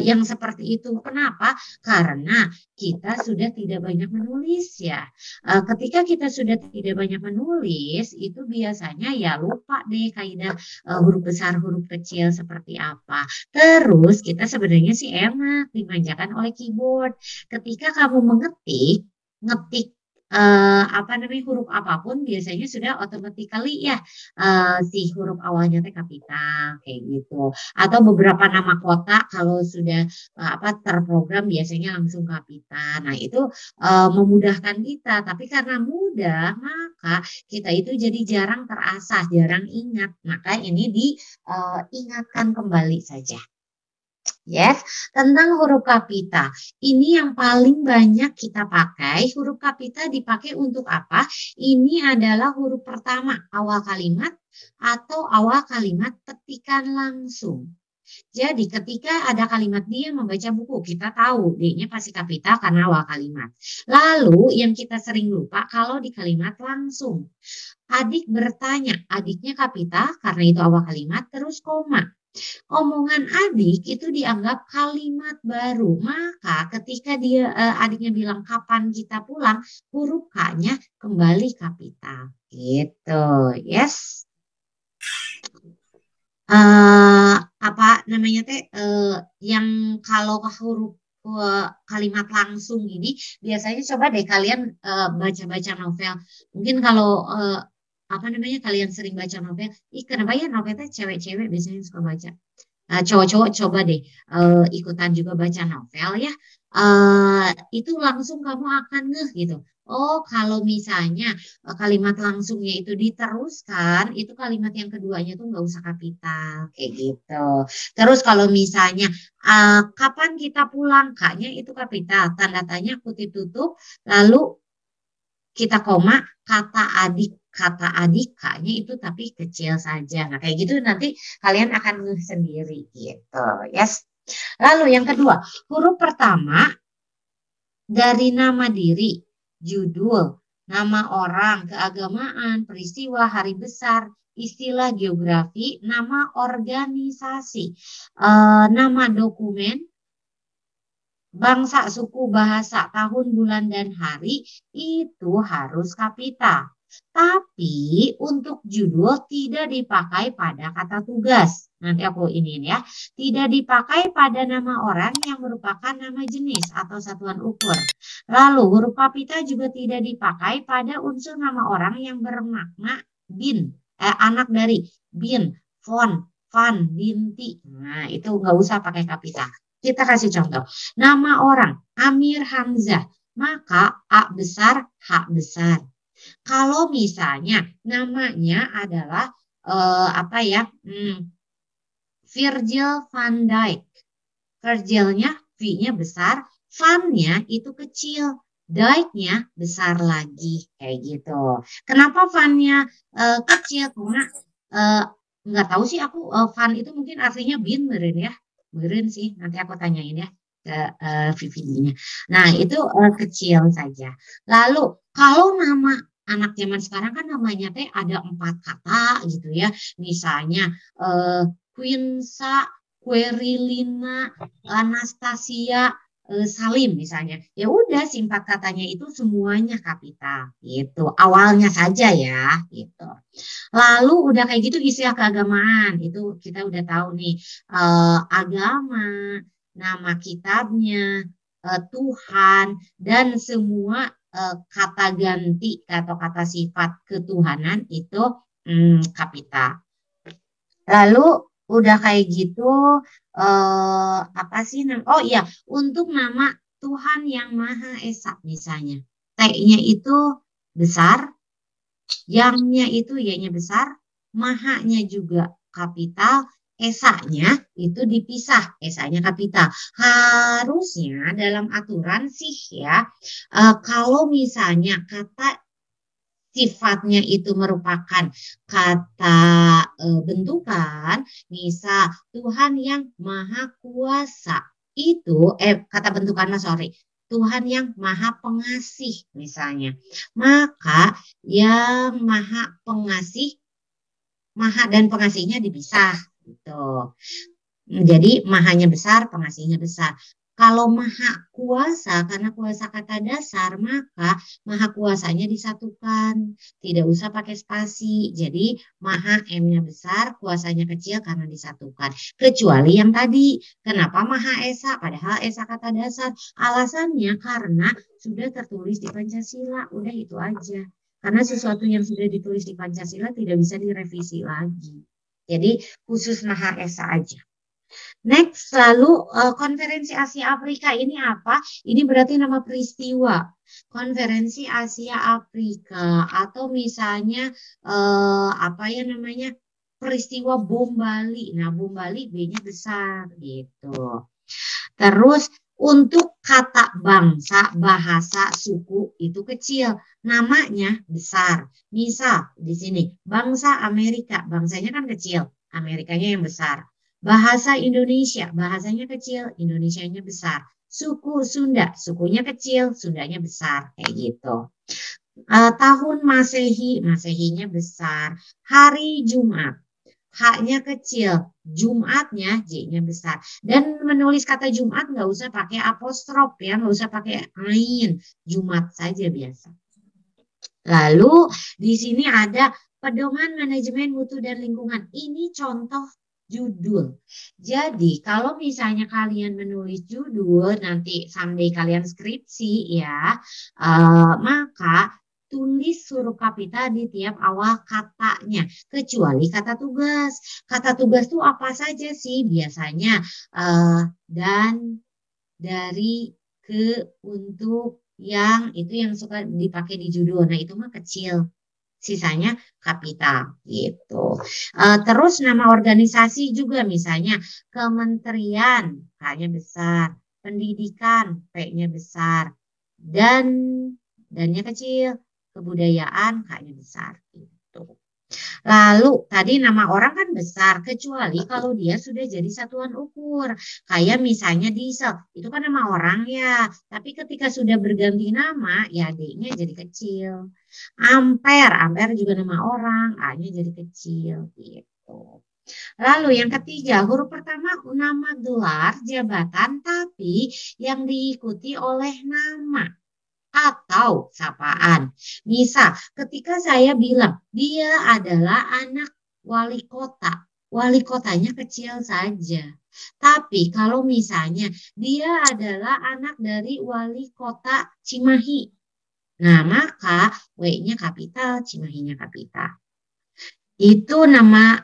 yang seperti itu. Kenapa? Karena kita sudah tidak banyak menulis ya. Ketika kita sudah tidak banyak menulis, itu biasanya ya lupa deh kaidah huruf besar, huruf kecil seperti apa. Terus kita sebenarnya sih enak dimanjakan oleh keyboard. Ketika kamu ngetik apa namanya huruf apapun biasanya sudah automatically ya si huruf awalnya kapital kayak gitu. Atau beberapa nama kota kalau sudah apa terprogram biasanya langsung kapital. Nah itu memudahkan kita. Tapi karena mudah maka kita itu jadi jarang terasah, jarang ingat. Maka ini diingatkan kembali saja. Yes, tentang huruf kapital. Ini yang paling banyak kita pakai. Huruf kapital dipakai untuk apa? Ini adalah huruf pertama awal kalimat atau awal kalimat petikan langsung. Jadi ketika ada kalimat dia membaca buku, kita tahu D-nya pasti kapital karena awal kalimat. Lalu yang kita sering lupa kalau di kalimat langsung. Adik bertanya, adiknya kapital karena itu awal kalimat terus koma. Omongan adik itu dianggap kalimat baru. Maka ketika adiknya bilang kapan kita pulang, huruf K-nya kembali kapital. Gitu, yes. Apa namanya yang kalau huruf kalimat langsung ini biasanya coba deh kalian baca-baca novel. Mungkin kalau apa namanya kalian sering baca novel, kenapa ya novelnya cewek-cewek biasanya suka baca. Cowok-cowok coba deh ikutan juga baca novel ya. Itu langsung kamu akan ngeh gitu. Oh kalau misalnya kalimat langsungnya itu diteruskan, itu kalimat yang keduanya tuh nggak usah kapital kayak gitu. Terus kalau misalnya kapan kita pulang, K-nya itu kapital, tanda tanya kutip tutup, lalu kita koma kata adik K-nya itu tapi kecil saja. Nah kayak gitu nanti kalian akan ngeh sendiri gitu. Yes. Lalu yang kedua, huruf pertama dari nama diri, judul, nama orang, keagamaan, peristiwa, hari besar, istilah geografi, nama organisasi, nama dokumen, bangsa, suku, bahasa, tahun, bulan, dan hari itu harus kapital. Tapi untuk judul tidak dipakai pada kata tugas. Nanti aku iniin ya. Tidak dipakai pada nama orang yang merupakan nama jenis atau satuan ukur. Lalu huruf kapital juga tidak dipakai pada unsur nama orang yang bermakna bin. Anak dari bin, fon, fan, binti. Nah itu nggak usah pakai kapital. Kita kasih contoh. Nama orang Amir Hamzah. Maka A besar, H besar. Kalau misalnya namanya adalah apa ya? Virgil van Dijk. Virgilnya V-nya besar, Van-nya itu kecil, Dijk-nya besar lagi kayak gitu. Kenapa Van-nya kecil? Karena nggak tahu sih aku Van itu mungkin artinya bin bener ya. Beren sih, nanti aku tanyain ya ke VVD-nya. Nah, itu kecil saja. Lalu kalau nama anak zaman sekarang kan namanya teh ada 4 kata gitu ya. Misalnya Quinsa, Querilina, Anastasia, Salim misalnya. Ya udah si 4 katanya itu semuanya kapital gitu. Awalnya saja ya gitu. Lalu udah kayak gitu istilah keagamaan itu kita udah tahu nih agama, nama kitabnya, Tuhan dan semua kata ganti atau kata sifat ketuhanan itu kapital. Lalu udah kayak gitu apa sih oh iya untuk nama Tuhan yang Maha Esa misalnya T-nya itu besar, yang-nya itu y-nya besar, mahanya juga kapital, esanya itu dipisah, esanya kapital. Harusnya dalam aturan sih ya, kalau misalnya kata sifatnya itu merupakan kata bentukan, misal Tuhan yang Maha Kuasa itu kata bentukan sorry, Tuhan yang Maha Pengasih misalnya, maka yang Maha Pengasih, Maha dan pengasihnya dipisah gitu. Jadi mahanya besar, pengasihnya besar. Kalau maha kuasa, karena kuasa kata dasar, maka maha kuasanya disatukan. Tidak usah pakai spasi. Jadi maha M-nya besar, kuasanya kecil karena disatukan. Kecuali yang tadi, kenapa maha esa? Padahal esa kata dasar. Alasannya karena sudah tertulis di Pancasila. Udah itu aja. Karena sesuatu yang sudah ditulis di Pancasila tidak bisa direvisi lagi. Jadi khusus maha esa aja. Next, lalu konferensi Asia Afrika ini apa? Ini berarti nama peristiwa. Konferensi Asia Afrika atau misalnya apa ya namanya peristiwa bom Bali. Nah, bom Bali B-nya besar gitu. Terus untuk kata bangsa, bahasa, suku itu kecil, namanya besar. Misal di sini bangsa Amerika, bangsanya kan kecil, Amerikanya yang besar. Bahasa Indonesia, bahasanya kecil, Indonesianya besar. Suku Sunda, sukunya kecil, Sundanya besar, kayak gitu. Tahun Masehi, Masehinya besar. Hari Jumat, H-nya kecil, Jumatnya J-nya besar. Dan menulis kata Jumat nggak usah pakai apostrof ya, nggak usah pakai ain, Jumat saja biasa. Lalu di sini ada pedoman manajemen mutu dan lingkungan. Ini contoh judul. Jadi kalau misalnya kalian menulis judul nanti someday kalian skripsi ya, maka tulis huruf kapital di tiap awal katanya, kecuali kata tugas. Kata tugas itu apa saja sih? Biasanya dan, dari, ke, untuk, yang, itu yang suka dipakai di judul. Nah itu mah kecil. Sisanya kapital gitu. Terus nama organisasi juga misalnya kementerian K-nya besar, pendidikan P-nya besar, dan-nya kecil, kebudayaan K-nya besar gitu. Lalu tadi nama orang kan besar kecuali kalau dia sudah jadi satuan ukur. Kayak misalnya diesel, itu kan nama orang ya. Tapi ketika sudah berganti nama ya D-nya jadi kecil. Ampere, ampere juga nama orang, A-nya jadi kecil gitu. Lalu yang ketiga, huruf pertama nama gelar jabatan tapi yang diikuti oleh nama atau sapaan. Misal, ketika saya bilang dia adalah anak wali kota, wali kotanya kecil saja. Tapi kalau misalnya dia adalah anak dari wali kota Cimahi, nah maka W-nya kapital, Cimahinya kapital. Itu nama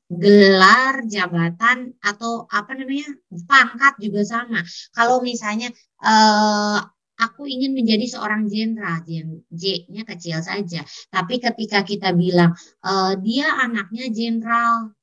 gelar jabatan atau apa namanya pangkat juga sama. Kalau misalnya aku ingin menjadi seorang jenderal, J-nya kecil saja. Tapi ketika kita bilang dia anaknya jenderal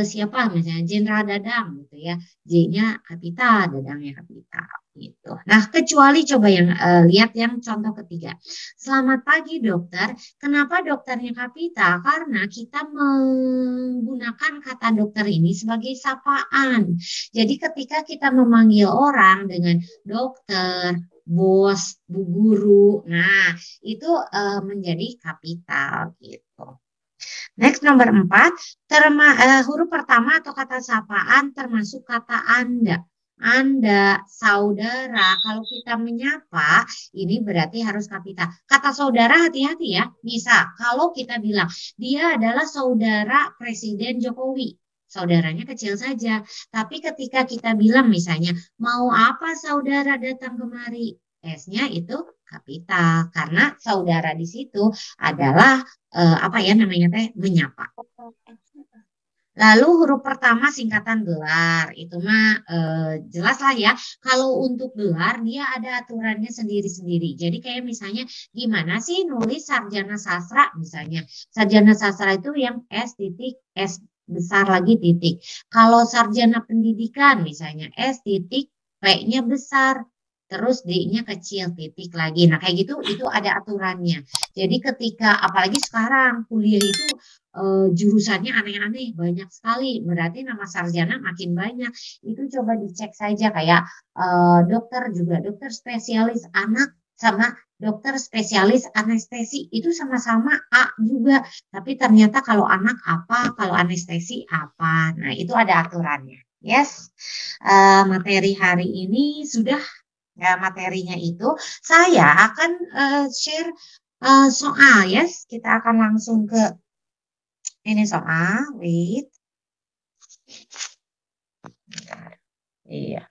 siapa misalnya jenderal Dadang gitu ya, J-nya kapital, Dadangnya kapital Gitu. Nah, kecuali coba yang lihat yang contoh ketiga. Selamat pagi dokter. Kenapa dokternya kapital? Karena kita menggunakan kata dokter ini sebagai sapaan. Jadi ketika kita memanggil orang dengan dokter, bos, bu guru, nah itu menjadi kapital gitu. Next nomor 4, huruf pertama atau kata sapaan termasuk kata Anda. Anda, saudara, kalau kita menyapa, ini berarti harus kapital. Kata saudara hati-hati ya. Bisa, kalau kita bilang, dia adalah saudara Presiden Jokowi. Saudaranya kecil saja. Tapi ketika kita bilang misalnya, mau apa saudara datang kemari? S-nya itu kapital. Karena saudara di situ adalah apa ya namanya teh menyapa. Lalu huruf pertama singkatan gelar, itu mah jelas lah ya. Kalau untuk gelar dia ada aturannya sendiri-sendiri. Jadi kayak misalnya gimana sih nulis sarjana sastra misalnya. Sarjana sastra itu yang S titik S besar lagi titik. Kalau sarjana pendidikan misalnya S titik P-nya besar. Terus D-nya kecil titik lagi. Nah kayak gitu itu ada aturannya. Jadi ketika apalagi sekarang kuliah itu jurusannya aneh-aneh banyak sekali, berarti nama sarjana makin banyak. Itu coba dicek saja kayak dokter juga, dokter spesialis anak sama dokter spesialis anestesi itu sama-sama A juga, tapi ternyata kalau anak apa, kalau anestesi apa. Nah itu ada aturannya. Yes, materi hari ini sudah ya, materinya itu saya akan share soal. Yes, kita akan langsung ke ini soal, wait. Iya.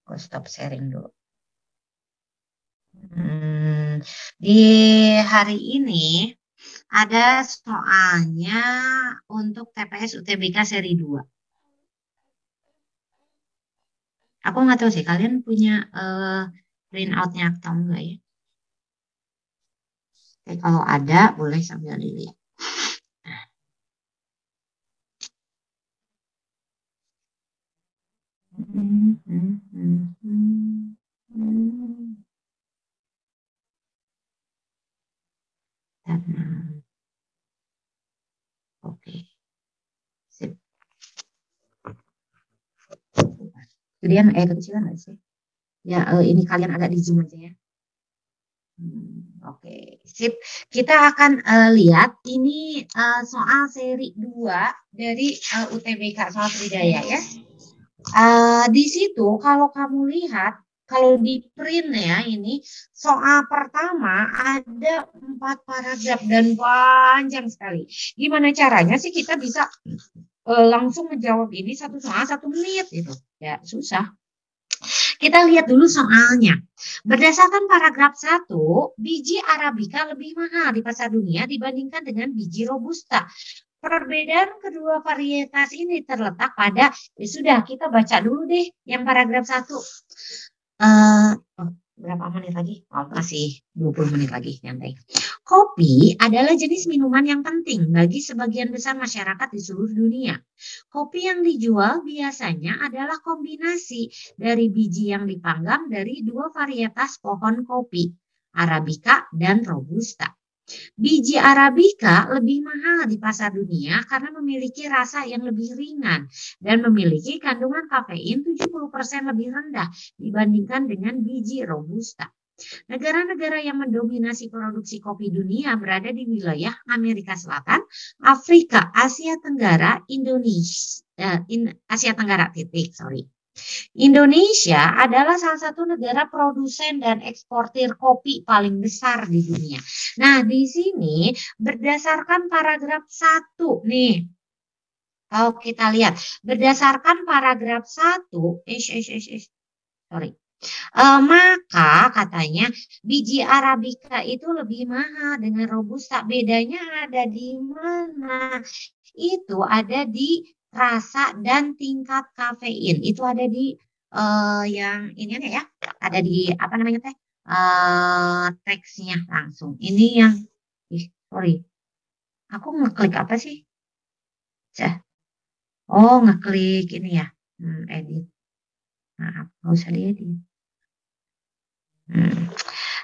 Aku stop sharing dulu. Di hari ini ada soalnya untuk TPS UTBK seri 2. Aku nggak tahu sih kalian punya print out-nya atau enggak ya. Oke, kalau ada boleh sambil dilihat. Oke. Sip. Kemudian kecilan nggak sih? Ya ini kalian agak di zoom aja ya. Oke, sip. Kita akan lihat ini soal seri 2 dari UTBK soal Sridaya ya. Di situ kalau kamu lihat, kalau di print ya ini soal pertama ada 4 paragraf dan panjang sekali. Gimana caranya sih kita bisa langsung menjawab ini satu soal 1 menit gitu? Ya susah. Kita lihat dulu soalnya. Berdasarkan paragraf 1, biji Arabica lebih mahal di pasar dunia dibandingkan dengan biji Robusta. Perbedaan kedua varietas ini terletak pada, ya sudah kita baca dulu deh yang paragraf 1. Berapa menit lagi? Oh, masih 20 menit lagi nyantai. Kopi adalah jenis minuman yang penting bagi sebagian besar masyarakat di seluruh dunia. Kopi yang dijual biasanya adalah kombinasi dari biji yang dipanggang dari 2 varietas pohon kopi, Arabica dan Robusta. Biji Arabica lebih mahal di pasar dunia karena memiliki rasa yang lebih ringan dan memiliki kandungan kafein 70% lebih rendah dibandingkan dengan biji Robusta. Negara-negara yang mendominasi produksi kopi dunia berada di wilayah Amerika Selatan, Afrika, Asia Tenggara, Asia Tenggara Indonesia adalah salah satu negara produsen dan eksportir kopi paling besar di dunia. Nah, di sini berdasarkan paragraf 1 nih. Kalau kita lihat, berdasarkan paragraf 1, sorry. Maka katanya biji Arabica itu lebih mahal dengan Robusta. Bedanya ada di mana? Itu ada di rasa dan tingkat kafein. Itu ada di yang ini ya, ada di apa namanya teh? Teksnya langsung. Ini yang sorry. Aku ngeklik apa sih? Oh, ngeklik ini ya. Edit. Maaf, nggak usah diedit.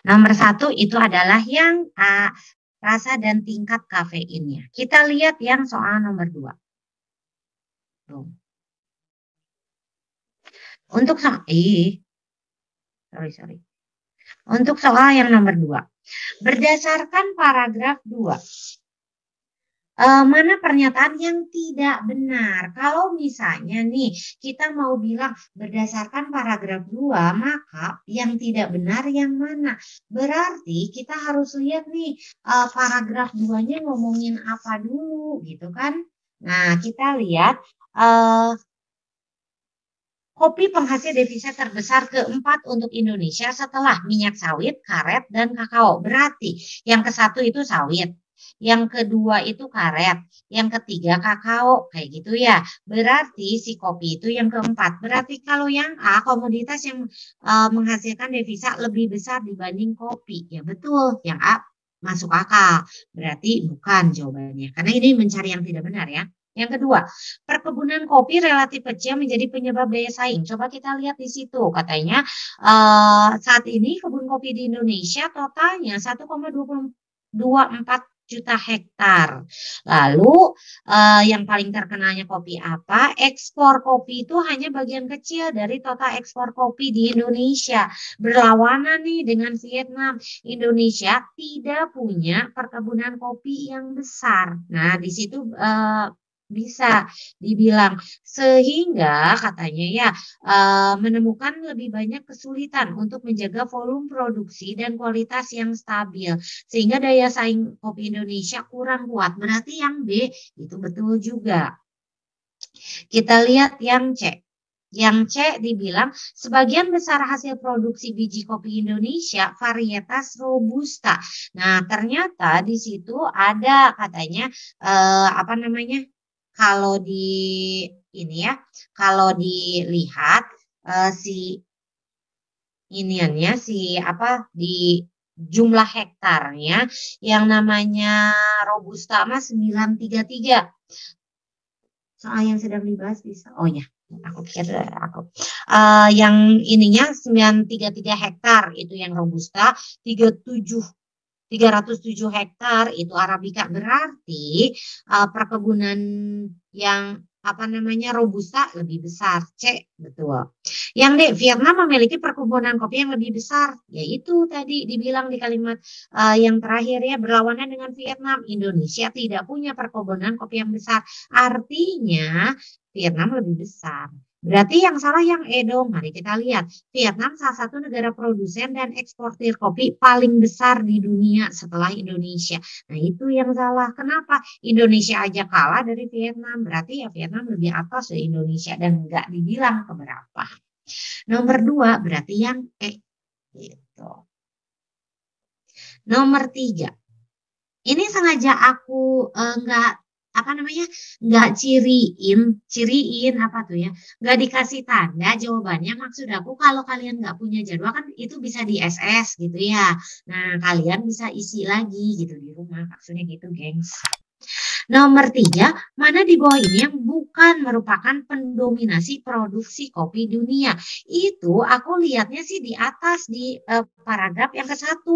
Nomor 1 itu adalah yang rasa dan tingkat kafeinnya. Kita lihat yang soal nomor 2. Tuh. Untuk sorry. Untuk soal yang nomor 2. Berdasarkan paragraf 2. Mana pernyataan yang tidak benar? Kalau misalnya nih kita mau bilang berdasarkan paragraf 2, maka yang tidak benar yang mana? Berarti kita harus lihat nih paragraf 2-nya ngomongin apa dulu gitu kan? Nah, kita lihat kopi penghasil devisa terbesar keempat untuk Indonesia setelah minyak sawit, karet, dan kakao. Berarti yang ke-1 itu sawit, yang kedua itu karet, yang ketiga kakao, kayak gitu ya. Berarti si kopi itu yang keempat. Berarti kalau yang A, komoditas yang menghasilkan devisa lebih besar dibanding kopi. Ya betul, yang A masuk akal. Berarti bukan jawabannya. Karena ini mencari yang tidak benar ya. Yang kedua, perkebunan kopi relatif kecil menjadi penyebab daya saing. Coba kita lihat di situ. Katanya saat ini kebun kopi di Indonesia totalnya 1,24 juta hektar. Lalu yang paling terkenalnya kopi apa? Ekspor kopi itu hanya bagian kecil dari total ekspor kopi di Indonesia. Berlawanan nih dengan Vietnam. Indonesia tidak punya perkebunan kopi yang besar. Nah, di situ bisa dibilang sehingga katanya ya menemukan lebih banyak kesulitan untuk menjaga volume produksi dan kualitas yang stabil sehingga daya saing kopi Indonesia kurang kuat. Berarti yang B itu betul juga. Kita lihat yang C. Yang C dibilang sebagian besar hasil produksi biji kopi Indonesia varietas robusta. Nah, ternyata di situ ada katanya apa namanya? Kalau ini ya, kalau dilihat si iniannya si apa di jumlah hektarnya yang namanya robusta mas 933. Soal yang sedang dibahas bisa. Oh ya, aku pikir yang ininya 933 hektar itu yang robusta, 307 hektar itu Arabica. Berarti perkebunan yang apa namanya robusta lebih besar. C, betul. Yang D, Vietnam memiliki perkebunan kopi yang lebih besar. Yaitu tadi dibilang di kalimat yang terakhir ya, berlawanan dengan Vietnam. Indonesia tidak punya perkebunan kopi yang besar. Artinya Vietnam lebih besar. Berarti yang salah yang E dong. Mari kita lihat. Vietnam salah satu negara produsen dan eksportir kopi paling besar di dunia setelah Indonesia. Nah, itu yang salah. Kenapa? Indonesia aja kalah dari Vietnam. Berarti ya Vietnam lebih atas dari Indonesia dan nggak dibilang keberapa. Nomor 2 berarti yang E. Gitu. Nomor 3. Ini sengaja aku nggak apa namanya nggak ciriin apa tuh ya nggak dikasih tanda jawabannya. Maksud aku kalau kalian nggak punya jadwal kan itu bisa di SS gitu ya. Nah, kalian bisa isi lagi gitu di rumah, maksudnya gitu gengs. Nomor 3, mana di bawah ini yang bukan merupakan pendominasi produksi kopi dunia? Itu aku lihatnya sih di atas di paragraf yang ke-1.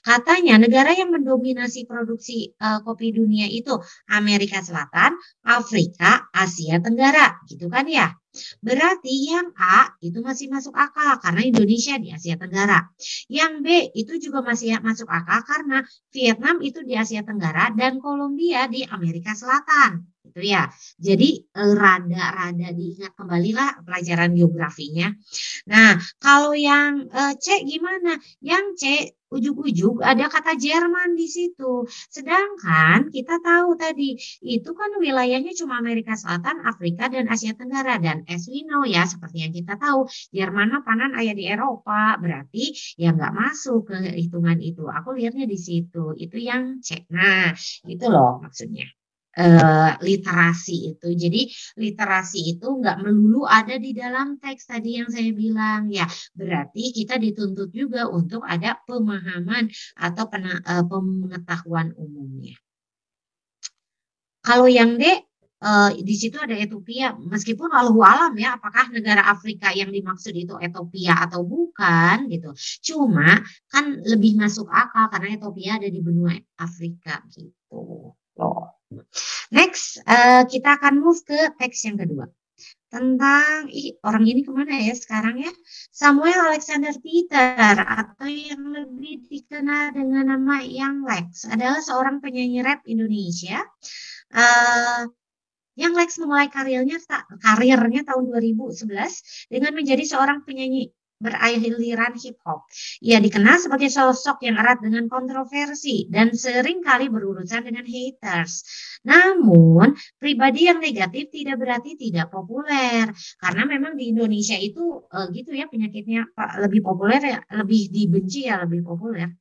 Katanya negara yang mendominasi produksi kopi dunia itu Amerika Selatan, Afrika, Asia Tenggara, gitu kan ya? Berarti yang A itu masih masuk akal karena Indonesia di Asia Tenggara. Yang B itu juga masih masuk akal karena Vietnam itu di Asia Tenggara dan Kolombia di Amerika Selatan. Itu ya. Jadi rada-rada diingat kembalilah pelajaran geografinya. Nah, kalau yang C gimana? Yang C ujug-ujug ada kata Jerman di situ. Sedangkan kita tahu tadi itu kan wilayahnya cuma Amerika Selatan, Afrika, dan Asia Tenggara. Dan as we know ya, seperti yang kita tahu, Jerman mah panan ayah di Eropa. Berarti ya nggak masuk ke hitungan itu. Aku lihatnya di situ. Itu yang C. Nah, itu loh maksudnya. Literasi itu. Jadi literasi itu nggak melulu ada di dalam teks tadi yang saya bilang ya. Berarti kita dituntut juga untuk ada pemahaman atau pengetahuan umumnya. Kalau yang D di situ ada Ethiopia, meskipun wallahu alam ya, apakah negara Afrika yang dimaksud itu Ethiopia atau bukan gitu. Cuma kan lebih masuk akal karena Ethiopia ada di benua Afrika gitu. Loh. Next, kita akan move ke teks yang kedua. Tentang, orang ini kemana ya sekarang ya? Samuel Alexander Peter atau yang lebih dikenal dengan nama Young Lex adalah seorang penyanyi rap Indonesia. Young Lex memulai karirnya tahun 2011 dengan menjadi seorang penyanyi beraliran hip hop. Ia dikenal sebagai sosok yang erat dengan kontroversi dan sering kali berurusan dengan haters. Namun, pribadi yang negatif tidak berarti tidak populer. Karena memang di Indonesia itu gitu ya, penyakitnya lebih populer ya, lebih dibenci ya lebih populer.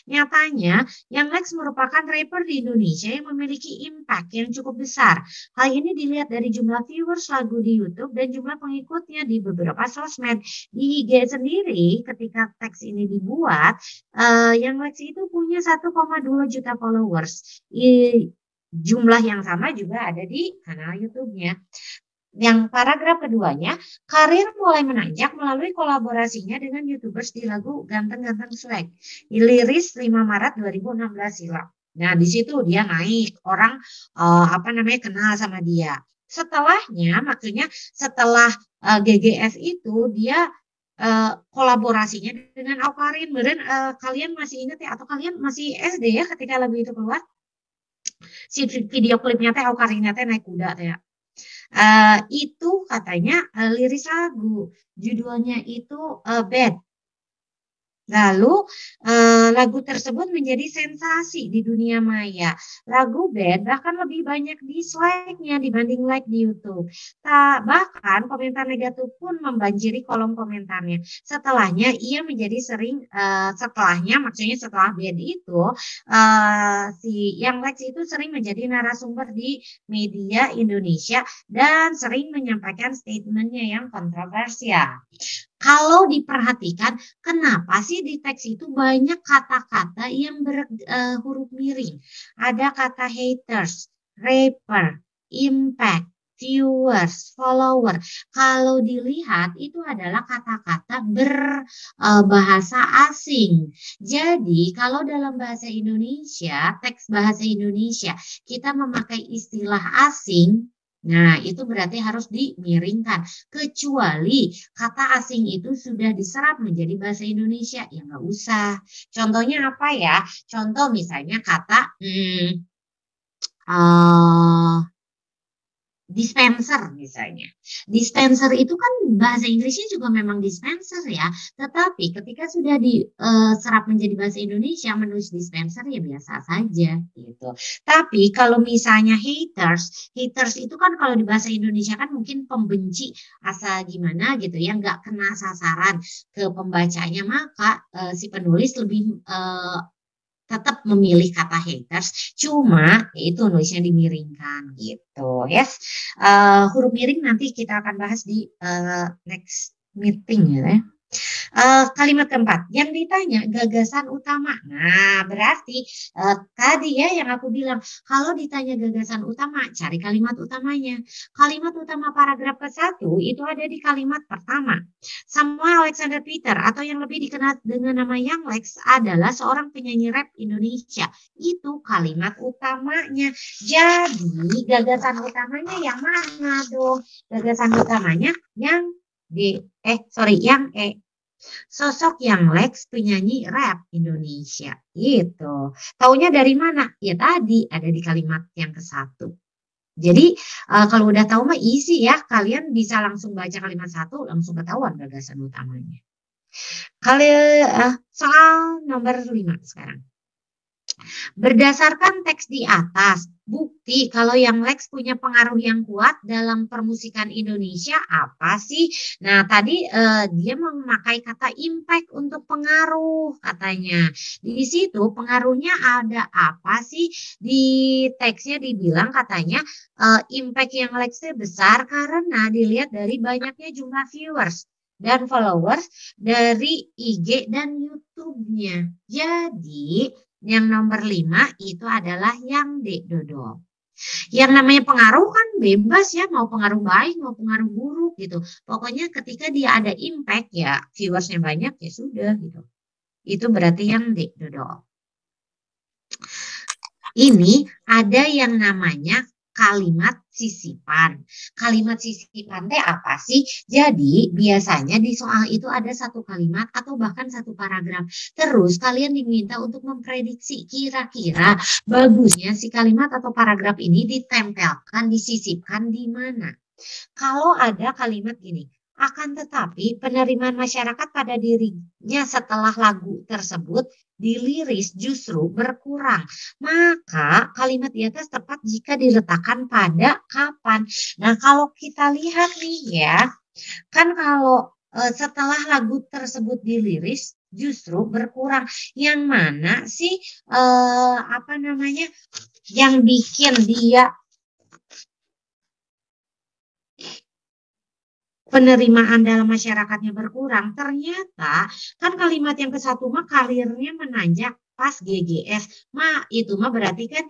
Nyatanya, Young Lex merupakan rapper di Indonesia yang memiliki impact yang cukup besar. Hal ini dilihat dari jumlah viewers lagu di YouTube dan jumlah pengikutnya di beberapa sosmed. Di IG sendiri, ketika teks ini dibuat, Young Lex itu punya 1,2 juta followers. Jumlah yang sama juga ada di kanal YouTube-nya. Yang paragraf keduanya, karir mulai menanjak melalui kolaborasinya dengan YouTubers di lagu Ganteng-Ganteng Swag. Dirilis 5 Maret 2016 silam. Nah, di situ dia naik, orang kenal sama dia. Setelahnya, maksudnya setelah GGS itu dia kolaborasinya dengan Awkarin. Meren, kalian masih ingat ya, atau kalian masih SD ya ketika lagu itu keluar? Si video klipnya teh Awkarinnya teh naik kuda teh ya. Itu katanya liris lagu, judulnya itu Bad. Lalu lagu tersebut menjadi sensasi di dunia maya. Lagu Bad bahkan lebih banyak dislike-nya dibanding like di YouTube. Bahkan komentar negatif pun membanjiri kolom komentarnya. Setelahnya ia menjadi sering, maksudnya setelah Bad itu, si Young Lex itu sering menjadi narasumber di media Indonesia dan sering menyampaikan statementnya yang kontroversial. Kalau diperhatikan, kenapa sih di teks itu banyak kata-kata yang berhuruf miring? Ada kata haters, rapper, impact, viewers, follower. Kalau dilihat itu adalah kata-kata berbahasa asing. Jadi kalau dalam bahasa Indonesia, teks bahasa Indonesia, kita memakai istilah asing, nah, itu berarti harus dimiringkan. Kecuali kata asing itu sudah diserap menjadi bahasa Indonesia, ya nggak usah. Contohnya apa ya? Contoh misalnya kata dispenser misalnya. Dispenser itu kan bahasa Inggrisnya juga memang dispenser ya. Tetapi ketika sudah diserap menjadi bahasa Indonesia, menulis dispenser ya biasa saja gitu. Tapi kalau misalnya haters itu kan kalau di bahasa Indonesia kan mungkin pembenci asa gimana gitu ya, nggak kena sasaran ke pembacanya, maka si penulis lebih tetap memilih kata haters, cuma itu nulisnya dimiringkan gitu. Yes, huruf miring nanti kita akan bahas di next meeting ya. Kalimat keempat yang ditanya gagasan utama. Nah, berarti tadi ya yang aku bilang, kalau ditanya gagasan utama, cari kalimat utamanya. Kalimat utama paragraf ke-1 itu ada di kalimat pertama. Samuel Alexander Peter atau yang lebih dikenal dengan nama Young Lex adalah seorang penyanyi rap Indonesia. Itu kalimat utamanya. Jadi gagasan utamanya yang mana dong? Gagasan utamanya yang yang sosok Young Lex penyanyi rap Indonesia gitu. Taunya dari mana? Ya tadi ada di kalimat yang ke-1. Jadi kalau udah tahu mah easy ya, kalian bisa langsung baca kalimat 1 langsung ketahuan gagasan utamanya. Soal nomor 5 sekarang. Berdasarkan teks di atas, bukti kalau Young Lex punya pengaruh yang kuat dalam permusikan Indonesia apa sih? Nah, tadi dia memakai kata impact untuk pengaruh katanya. Di situ pengaruhnya ada apa sih? Di teksnya dibilang katanya impact Young Lex besar karena dilihat dari banyaknya jumlah viewers dan followers dari IG dan YouTube-nya. Jadi yang nomor 5 itu adalah yang D, Dodo. Yang namanya pengaruh kan bebas ya, mau pengaruh baik, mau pengaruh buruk gitu. Pokoknya ketika dia ada impact ya, viewersnya banyak ya sudah gitu. Itu berarti yang D, Dodo. Ini ada yang namanya kalimat sisipan. Kalimat sisipan teh apa sih? Jadi biasanya di soal itu ada satu kalimat atau bahkan satu paragraf. Terus kalian diminta untuk memprediksi kira-kira bagusnya si kalimat atau paragraf ini ditempelkan, disisipkan di mana. Kalau ada kalimat gini, akan tetapi penerimaan masyarakat pada dirinya setelah lagu tersebut diliris justru berkurang. Maka kalimat di atas tepat jika diletakkan pada kapan. Nah, kalau kita lihat nih ya, kan kalau setelah lagu tersebut diliris justru berkurang. Yang mana sih apa namanya? Yang bikin dia penerimaan dalam masyarakatnya berkurang, ternyata kan kalimat yang ke satu mah karirnya menanjak pas GGS, itu mah berarti kan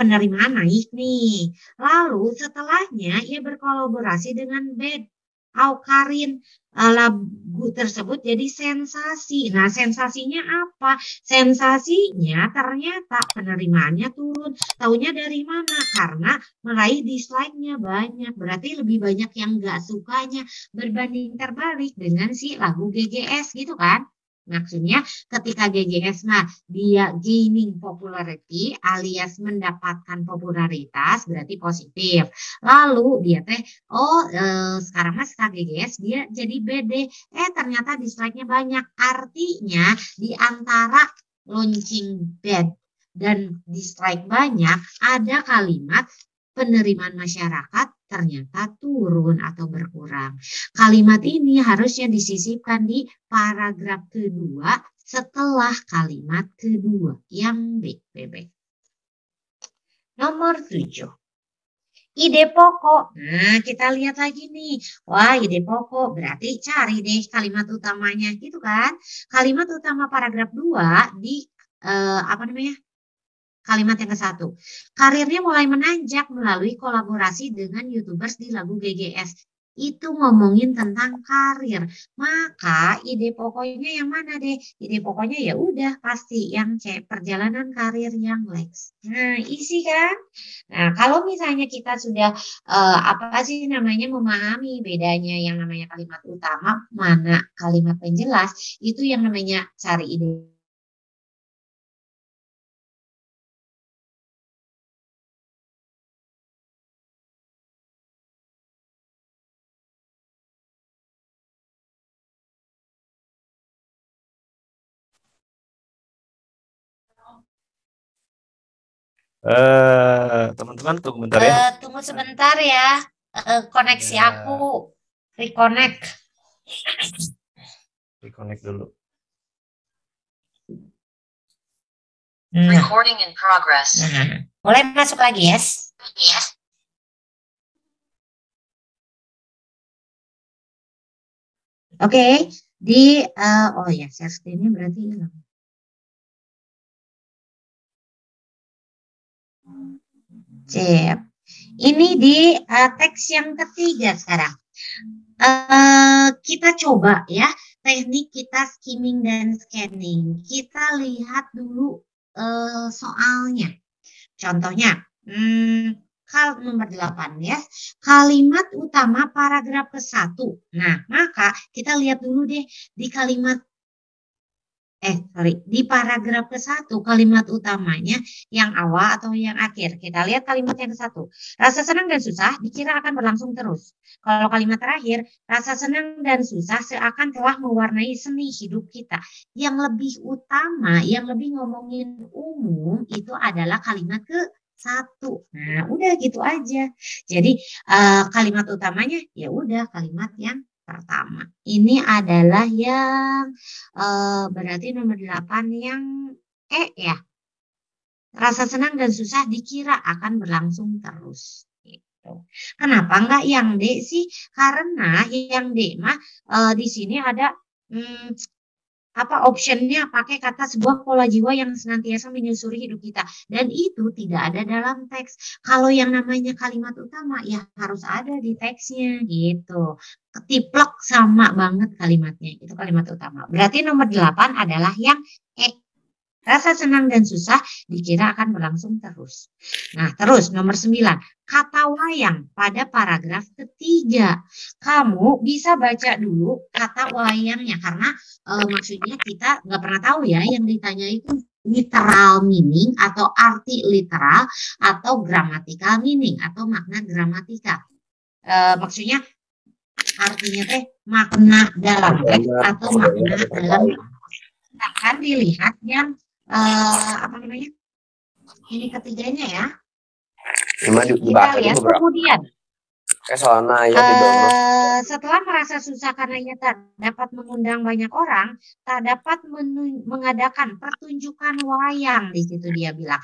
penerimaan naik nih. Lalu setelahnya ia berkolaborasi dengan band Aukarin, lagu tersebut jadi sensasi. Nah, sensasinya apa? Sensasinya ternyata penerimaannya turun. Taunya dari mana? Karena meraih dislike-nya banyak. Berarti lebih banyak yang nggak sukanya berbanding terbalik dengan si lagu GGS gitu kan. Maksudnya ketika GGS mah dia gaining popularity alias mendapatkan popularitas berarti positif. Lalu dia teh sekarang mah setelah GGS dia jadi BD. Ternyata dislike-nya banyak. Artinya di antara launching bad dan dislike banyak ada kalimat penerimaan masyarakat ternyata turun atau berkurang. Kalimat ini harusnya disisipkan di paragraf kedua setelah kalimat kedua yang B. Nomor 7. Ide pokok. Nah, kita lihat lagi nih. Wah, ide pokok berarti cari deh kalimat utamanya gitu kan. Kalimat utama paragraf 2 di apa namanya? Kalimat yang ke-1. Karirnya mulai menanjak melalui kolaborasi dengan YouTubers di lagu GGS. Itu ngomongin tentang karir. Maka ide pokoknya yang mana deh? Ide pokoknya ya udah pasti yang C, perjalanan karir yang Lex. Nah, isi kan? Nah, kalau misalnya kita sudah apa sih namanya memahami bedanya yang namanya kalimat utama, mana kalimat penjelas, itu yang namanya cari ide. Teman-teman tunggu bentar ya. Tunggu sebentar ya. Koneksi Ya. aku reconnect. Reconnect dulu. Recording in progress. Mulai masuk lagi, yes? Oke, di oh ya, share screen-nya berarti hilang. Cep. Ini di teks yang ketiga sekarang. Kita coba ya teknik kita skimming dan scanning. Kita lihat dulu soalnya. Contohnya, nomor 8 ya. Kalimat utama paragraf ke-1. Nah, maka kita lihat dulu deh di kalimat di paragraf ke-1 kalimat utamanya yang awal atau yang akhir. Kita lihat kalimat yang ke-1. Rasa senang dan susah dikira akan berlangsung terus. Kalau kalimat terakhir, rasa senang dan susah seakan telah mewarnai seni hidup kita. Yang lebih utama, yang lebih ngomongin umum itu adalah kalimat ke-1. Nah, udah gitu aja. Jadi kalimat utamanya ya udah kalimat yang pertama. Ini adalah yang berarti nomor 8 yang ya. Rasa senang dan susah dikira akan berlangsung terus. Gitu. Kenapa enggak yang D sih? Karena yang D mah di sini ada apa optionnya pakai kata sebuah pola jiwa yang senantiasa menyusuri hidup kita, dan itu tidak ada dalam teks. Kalau yang namanya kalimat utama ya harus ada di teksnya gitu. Ketiplek sama banget kalimatnya, itu kalimat utama. Berarti nomor 8 adalah yang rasa senang dan susah dikira akan berlangsung terus. Nah, terus nomor 9, kata wayang pada paragraf ketiga. Kamu bisa baca dulu kata wayangnya karena maksudnya kita nggak pernah tahu ya yang ditanya itu literal meaning atau arti literal atau grammatical meaning atau makna gramatika. Maksudnya artinya teh makna dalam teks atau makna dalam akan dilihat yang apa namanya? Ini ketiganya ya. Kita lihat kemudian. Soalnya ya Setelah merasa susah karena ia tak dapat mengundang banyak orang, tak dapat mengadakan pertunjukan wayang, di situ dia bilang.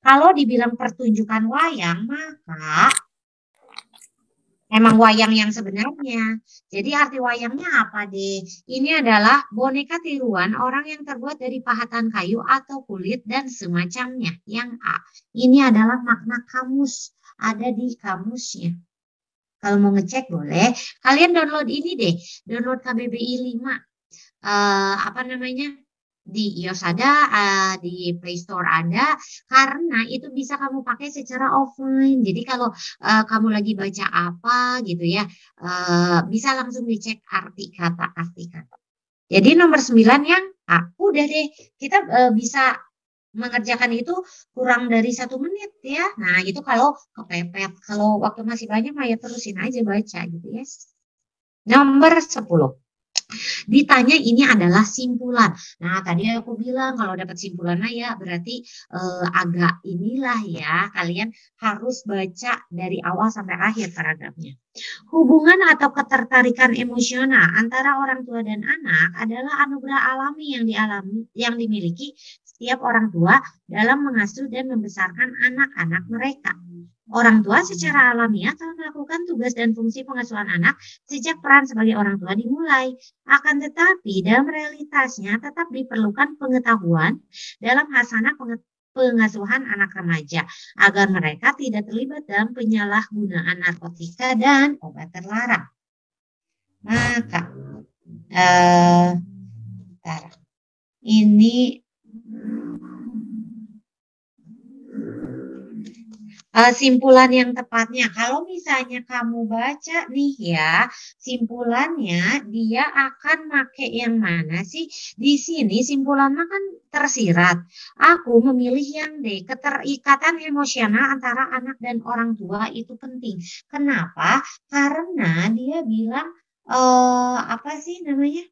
Kalau dibilang pertunjukan wayang, maka emang wayang yang sebenarnya. Jadi arti wayangnya apa deh? Ini adalah boneka tiruan orang yang terbuat dari pahatan kayu atau kulit dan semacamnya. Yang A. Ini adalah makna kamus. Ada di kamusnya. Kalau mau ngecek boleh. Kalian download ini deh. Download KBBI 5. Apa namanya? Di iOS ada, di Play Store ada, karena itu bisa kamu pakai secara offline. Jadi kalau kamu lagi baca apa gitu ya, bisa langsung dicek arti kata. Jadi nomor 9 yang udah deh, kita bisa mengerjakan itu kurang dari 1 menit ya. Nah itu kalau kepepet, kalau waktu masih banyak mah ya terusin aja baca gitu ya. Nomor 10. Ditanya ini adalah simpulan. Nah, tadi aku bilang kalau dapat simpulannya ya berarti agak inilah ya. Kalian harus baca dari awal sampai akhir paragrafnya. Hubungan atau ketertarikan emosional antara orang tua dan anak adalah anugerah alami yang dimiliki setiap orang tua dalam mengasuh dan membesarkan anak-anak mereka. Orang tua secara alamiah telah melakukan tugas dan fungsi pengasuhan anak sejak peran sebagai orang tua dimulai. Akan tetapi dalam realitasnya tetap diperlukan pengetahuan dalam hasanah pengasuhan anak remaja agar mereka tidak terlibat dalam penyalahgunaan narkotika dan obat terlarang. Maka ini simpulan yang tepatnya. Kalau misalnya kamu baca nih ya, simpulannya dia akan pakai yang mana sih? Di sini simpulannya kan tersirat. Aku memilih yang D, keterikatan emosional antara anak dan orang tua itu penting. Kenapa? Karena dia bilang apa sih namanya?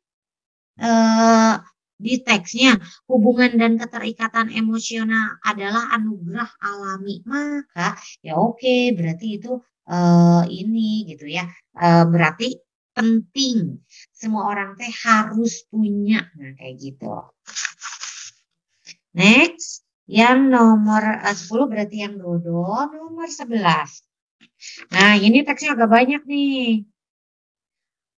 Di teksnya hubungan dan keterikatan emosional adalah anugerah alami, maka ya oke, berarti itu ini gitu ya, berarti penting semua orang teh harus punya, nah kayak gitu. Next, yang nomor 10 berarti yang Dodo, nomor 11. Nah ini teksnya agak banyak nih.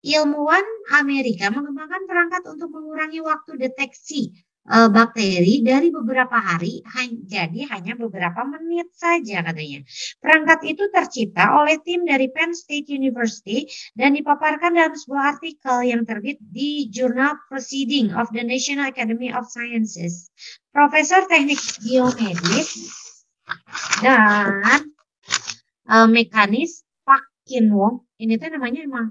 Ilmuwan Amerika mengembangkan perangkat untuk mengurangi waktu deteksi bakteri dari beberapa hari jadi hanya beberapa menit saja katanya. Perangkat itu tercipta oleh tim dari Penn State University dan dipaparkan dalam sebuah artikel yang terbit di Journal Proceedings of the National Academy of Sciences. Profesor Teknik Biomedis dan mekanis Pak Kin Wong, ini tuh namanya emang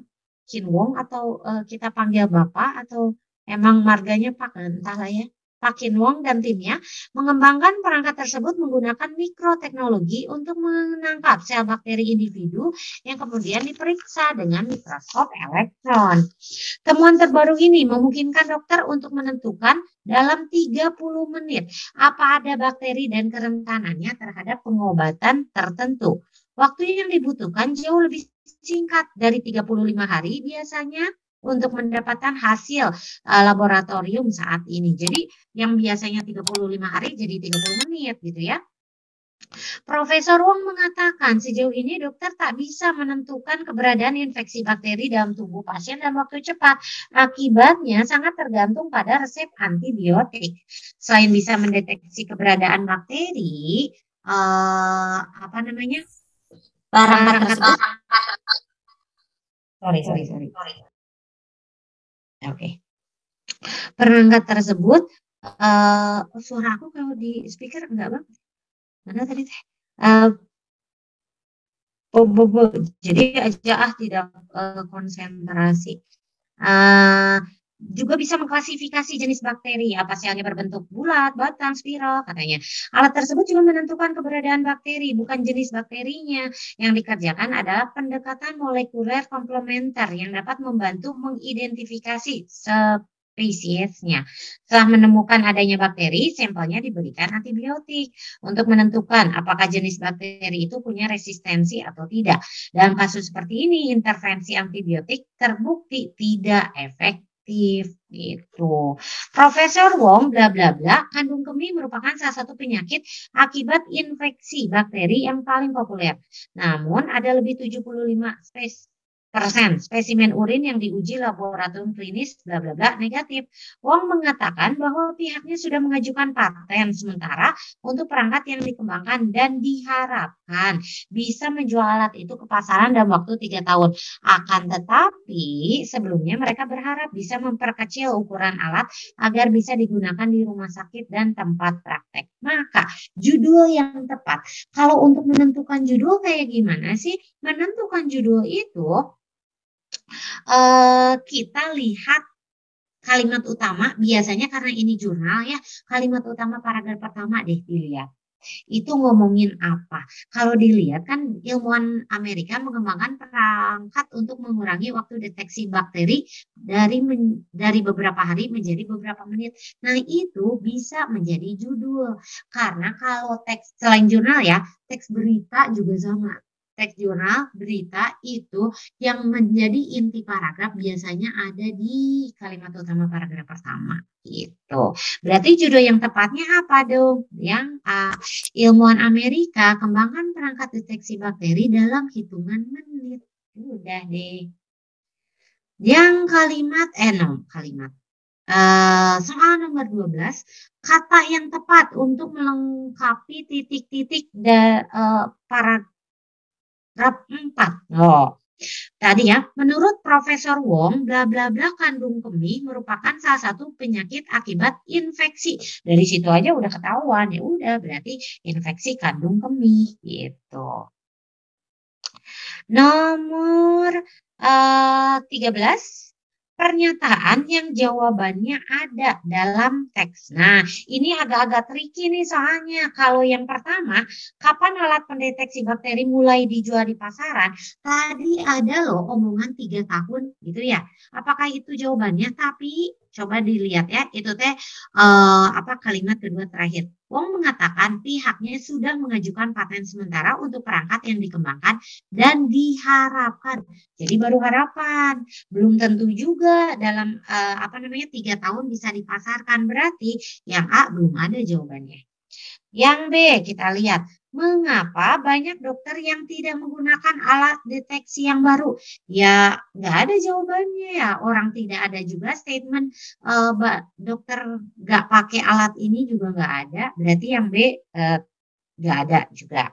Kin Wong atau kita panggil Bapak atau emang marganya Pak, entahlah ya. Pak Kin Wong dan timnya mengembangkan perangkat tersebut menggunakan mikroteknologi untuk menangkap sel bakteri individu yang kemudian diperiksa dengan mikroskop elektron. Temuan terbaru ini memungkinkan dokter untuk menentukan dalam 30 menit apa ada bakteri dan kerentanannya terhadap pengobatan tertentu. Waktu yang dibutuhkan jauh lebih singkat dari 35 hari biasanya untuk mendapatkan hasil laboratorium saat ini. Jadi yang biasanya 35 hari jadi 30 menit gitu ya. Profesor Wong mengatakan sejauh ini dokter tak bisa menentukan keberadaan infeksi bakteri dalam tubuh pasien dalam waktu cepat. Akibatnya sangat tergantung pada resep antibiotik. Selain bisa mendeteksi keberadaan bakteri, apa namanya, perangkat tersebut, sorry. Oke. Perangkat tersebut, suara aku kalau di speaker enggak bang? Mana tadi teh? Jadi aja tidak konsentrasi. Juga bisa mengklasifikasi jenis bakteri, apa selnya berbentuk bulat, batang, spiral, katanya. Alat tersebut juga menentukan keberadaan bakteri, bukan jenis bakterinya. Yang dikerjakan adalah pendekatan molekuler komplementer yang dapat membantu mengidentifikasi spesiesnya. Setelah menemukan adanya bakteri, sampelnya diberikan antibiotik untuk menentukan apakah jenis bakteri itu punya resistensi atau tidak. Dalam kasus seperti ini, intervensi antibiotik terbukti tidak efektif gitu. Profesor Wong bla bla bla, kandung kemih merupakan salah satu penyakit akibat infeksi bakteri yang paling populer. Namun ada lebih 75% spesimen urin yang diuji laboratorium klinis bla bla bla negatif. Wong mengatakan bahwa pihaknya sudah mengajukan paten sementara untuk perangkat yang dikembangkan dan diharapkan bisa menjual alat itu ke pasaran dalam waktu 3 tahun. Akan tetapi sebelumnya mereka berharap bisa memperkecil ukuran alat agar bisa digunakan di rumah sakit dan tempat praktek. Maka judul yang tepat, kalau untuk menentukan judul kayak gimana sih? Menentukan judul itu kita lihat kalimat utama, biasanya karena ini jurnal ya, kalimat utama paragraf pertama deh dilihat. Itu ngomongin apa? Kalau dilihat kan ilmuwan Amerika mengembangkan perangkat untuk mengurangi waktu deteksi bakteri dari beberapa hari menjadi beberapa menit. Nah, itu bisa menjadi judul. Karena kalau teks selain jurnal ya, teks berita juga sama. Teks jurnal, berita itu yang menjadi inti paragraf biasanya ada di kalimat utama paragraf pertama gitu. Berarti judul yang tepatnya apa dong? Yang A, ilmuwan Amerika kembangkan perangkat deteksi bakteri dalam hitungan menit. Udah deh. Yang kalimat. Soal nomor 12, kata yang tepat untuk melengkapi titik-titik paragraf 4. Oh. Tadi ya, menurut Profesor Wong, bla bla bla kandung kemih merupakan salah satu penyakit akibat infeksi. Dari situ aja udah ketahuan, ya udah berarti infeksi kandung kemih gitu. Nomor 13. Pernyataan yang jawabannya ada dalam teks. Nah, ini agak-agak tricky nih soalnya. Kalau yang pertama, kapan alat pendeteksi bakteri mulai dijual di pasaran? Tadi ada loh omongan 3 tahun gitu ya. Apakah itu jawabannya? Tapi coba dilihat ya, itu teh kalimat kedua terakhir. Wong mengatakan pihaknya sudah mengajukan paten sementara untuk perangkat yang dikembangkan dan diharapkan. Jadi baru harapan, belum tentu juga dalam 3 tahun bisa dipasarkan. Berarti yang A belum ada jawabannya. Yang B kita lihat, mengapa banyak dokter yang tidak menggunakan alat deteksi yang baru? Ya nggak ada jawabannya ya, orang tidak ada juga statement dokter nggak pakai alat ini juga nggak ada. Berarti yang B nggak ada juga.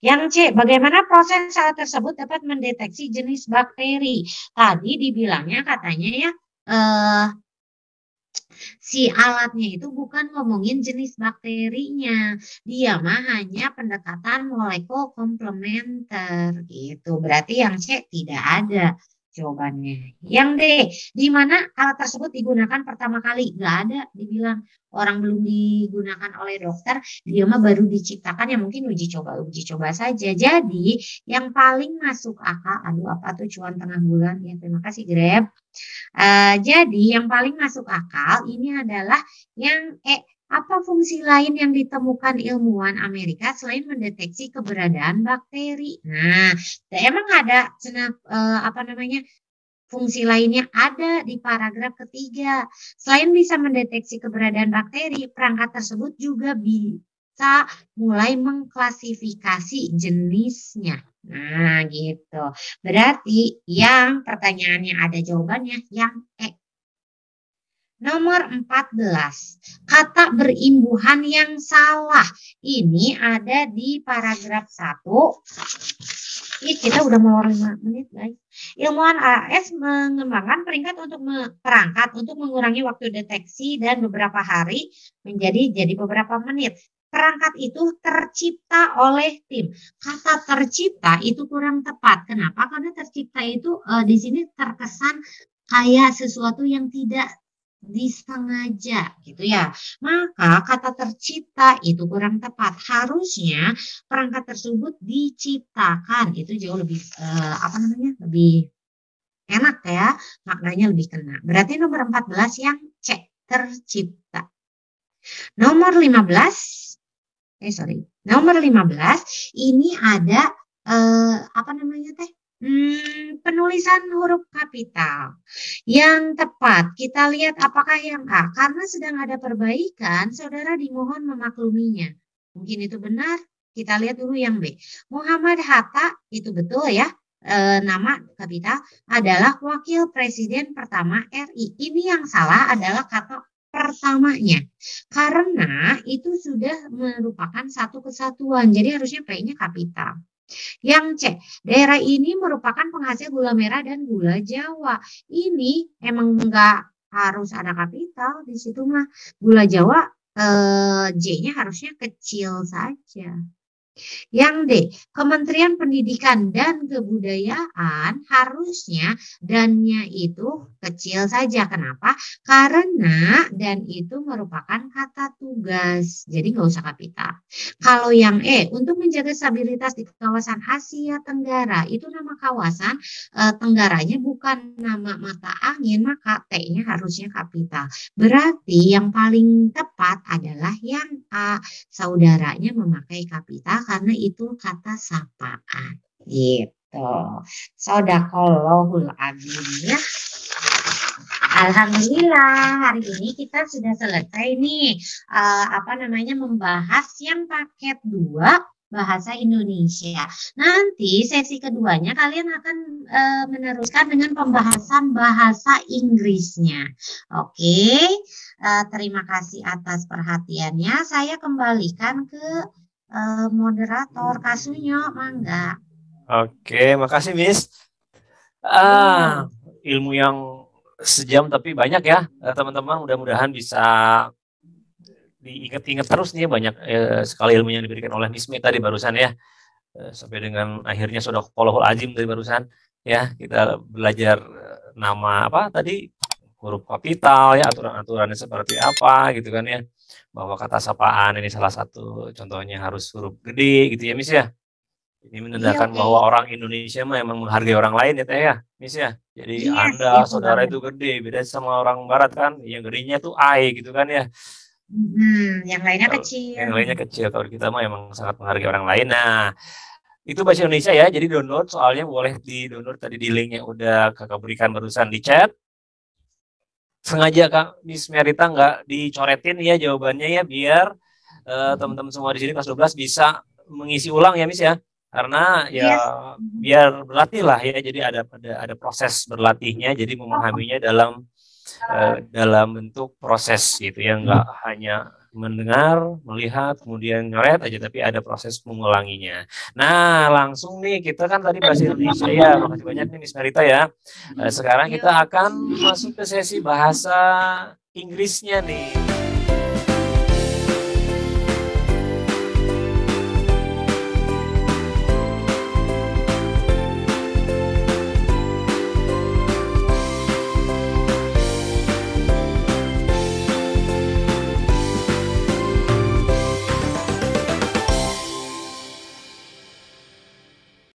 Yang C, bagaimana proses alat tersebut dapat mendeteksi jenis bakteri? Tadi dibilangnya katanya ya, si alatnya itu bukan ngomongin jenis bakterinya, dia mah hanya pendekatan molekul komplementer gitu. Berarti yang C tidak ada jawabannya. Yang D, di mana alat tersebut digunakan pertama kali? Nggak ada, dibilang orang belum digunakan oleh dokter, dia mah baru diciptakan, ya mungkin uji coba saja. Jadi yang paling masuk akal, aduh apa tuh cuan tengah bulan ya, terima kasih Grab. Jadi yang paling masuk akal ini adalah yang apa fungsi lain yang ditemukan ilmuwan Amerika selain mendeteksi keberadaan bakteri? Nah, emang ada fungsi lainnya ada di paragraf ketiga. Selain bisa mendeteksi keberadaan bakteri, perangkat tersebut juga bisa mulai mengklasifikasi jenisnya. Nah, gitu. Berarti yang pertanyaannya ada jawabannya yang E. Nomor 14, kata berimbuhan yang salah. Ini ada di paragraf 1. Kita udah mau 5 menit, guys. Ilmuwan AS mengembangkan perangkat untuk mengurangi waktu deteksi dan beberapa hari jadi beberapa menit. Perangkat itu tercipta oleh tim. Kata tercipta itu kurang tepat. Kenapa? Karena tercipta itu di sini terkesan kayak sesuatu yang tidak disengaja gitu ya. Maka kata tercipta itu kurang tepat. Harusnya perangkat tersebut diciptakan. Itu jauh lebih lebih enak ya. Maknanya lebih kena. Berarti nomor 14 yang C, tercipta. Nomor 15 Nomor 15 ini ada penulisan huruf kapital yang tepat. Kita lihat apakah yang A. Karena sedang ada perbaikan, saudara dimohon memakluminya. Mungkin itu benar. Kita lihat dulu yang B. Muhammad Hatta, itu betul ya. Nama kapital adalah wakil presiden pertama RI. Ini yang salah adalah kata pertamanya. Karena itu sudah merupakan satu kesatuan. Jadi harusnya P-nya kapital. Yang C, daerah ini merupakan penghasil gula merah dan gula Jawa. Ini emang enggak harus ada kapital di situ mah. Gula Jawa J-nya harusnya kecil saja. Yang D, Kementerian Pendidikan dan Kebudayaan harusnya dan-nya itu kecil saja. Kenapa? Karena dan itu merupakan kata tugas. Jadi nggak usah kapital. Kalau yang E, untuk menjaga stabilitas di kawasan Asia Tenggara, itu nama kawasan Tenggaranya bukan nama mata angin, maka T-nya harusnya kapital. Berarti yang paling tepat adalah yang A, saudaranya memakai kapital karena itu kata sapaan gitu. Shadaqallahul adzim ya. Alhamdulillah hari ini kita sudah selesai nih membahas yang paket 2 bahasa Indonesia. Nanti sesi keduanya kalian akan meneruskan dengan pembahasan bahasa Inggrisnya. Oke. Terima kasih atas perhatiannya. Saya kembalikan ke moderator Kasunyo, mangga. Oke, makasih Miss. Ilmu yang sejam tapi banyak ya teman-teman. Mudah-mudahan bisa diingat-ingat terus nih, banyak sekali ilmu yang diberikan oleh Miss Meta tadi barusan ya. Sampai dengan akhirnya Shadaqallahul Adzim dari barusan ya. Kita belajar nama apa tadi, huruf kapital ya, aturan-aturannya seperti apa gitu kan ya. Bahwa kata sapaan ini salah satu contohnya harus huruf gede gitu ya Miss ya. Ini menandakan bahwa orang Indonesia memang menghargai orang lain ya Teh ya Miss ya. Jadi Anda saudara itu gede, beda sama orang barat kan, yang gedenya tuh I gitu kan ya. Yang lainnya kecil. Yang lainnya kecil. Kalau kita mah emang sangat menghargai orang lain. Nah, itu bahasa Indonesia ya. Jadi download, soalnya boleh di-download tadi di link yang udah Kakak berikan barusan di chat. Sengaja Kak Miss Merita nggak dicoretin ya jawabannya ya, biar teman-teman semua di sini kelas 12 bisa mengisi ulang ya Miss ya. Karena ya biar berlatih lah ya. Jadi ada proses berlatihnya. Jadi memahaminya dalam bentuk proses gitu ya, nggak hanya mendengar, melihat, kemudian nyoret aja, tapi ada proses mengulanginya. Nah, langsung nih kita kan tadi bahasa Indonesia ya, makasih banyak nih Miss Merita ya. Sekarang kita akan masuk ke sesi bahasa Inggrisnya nih.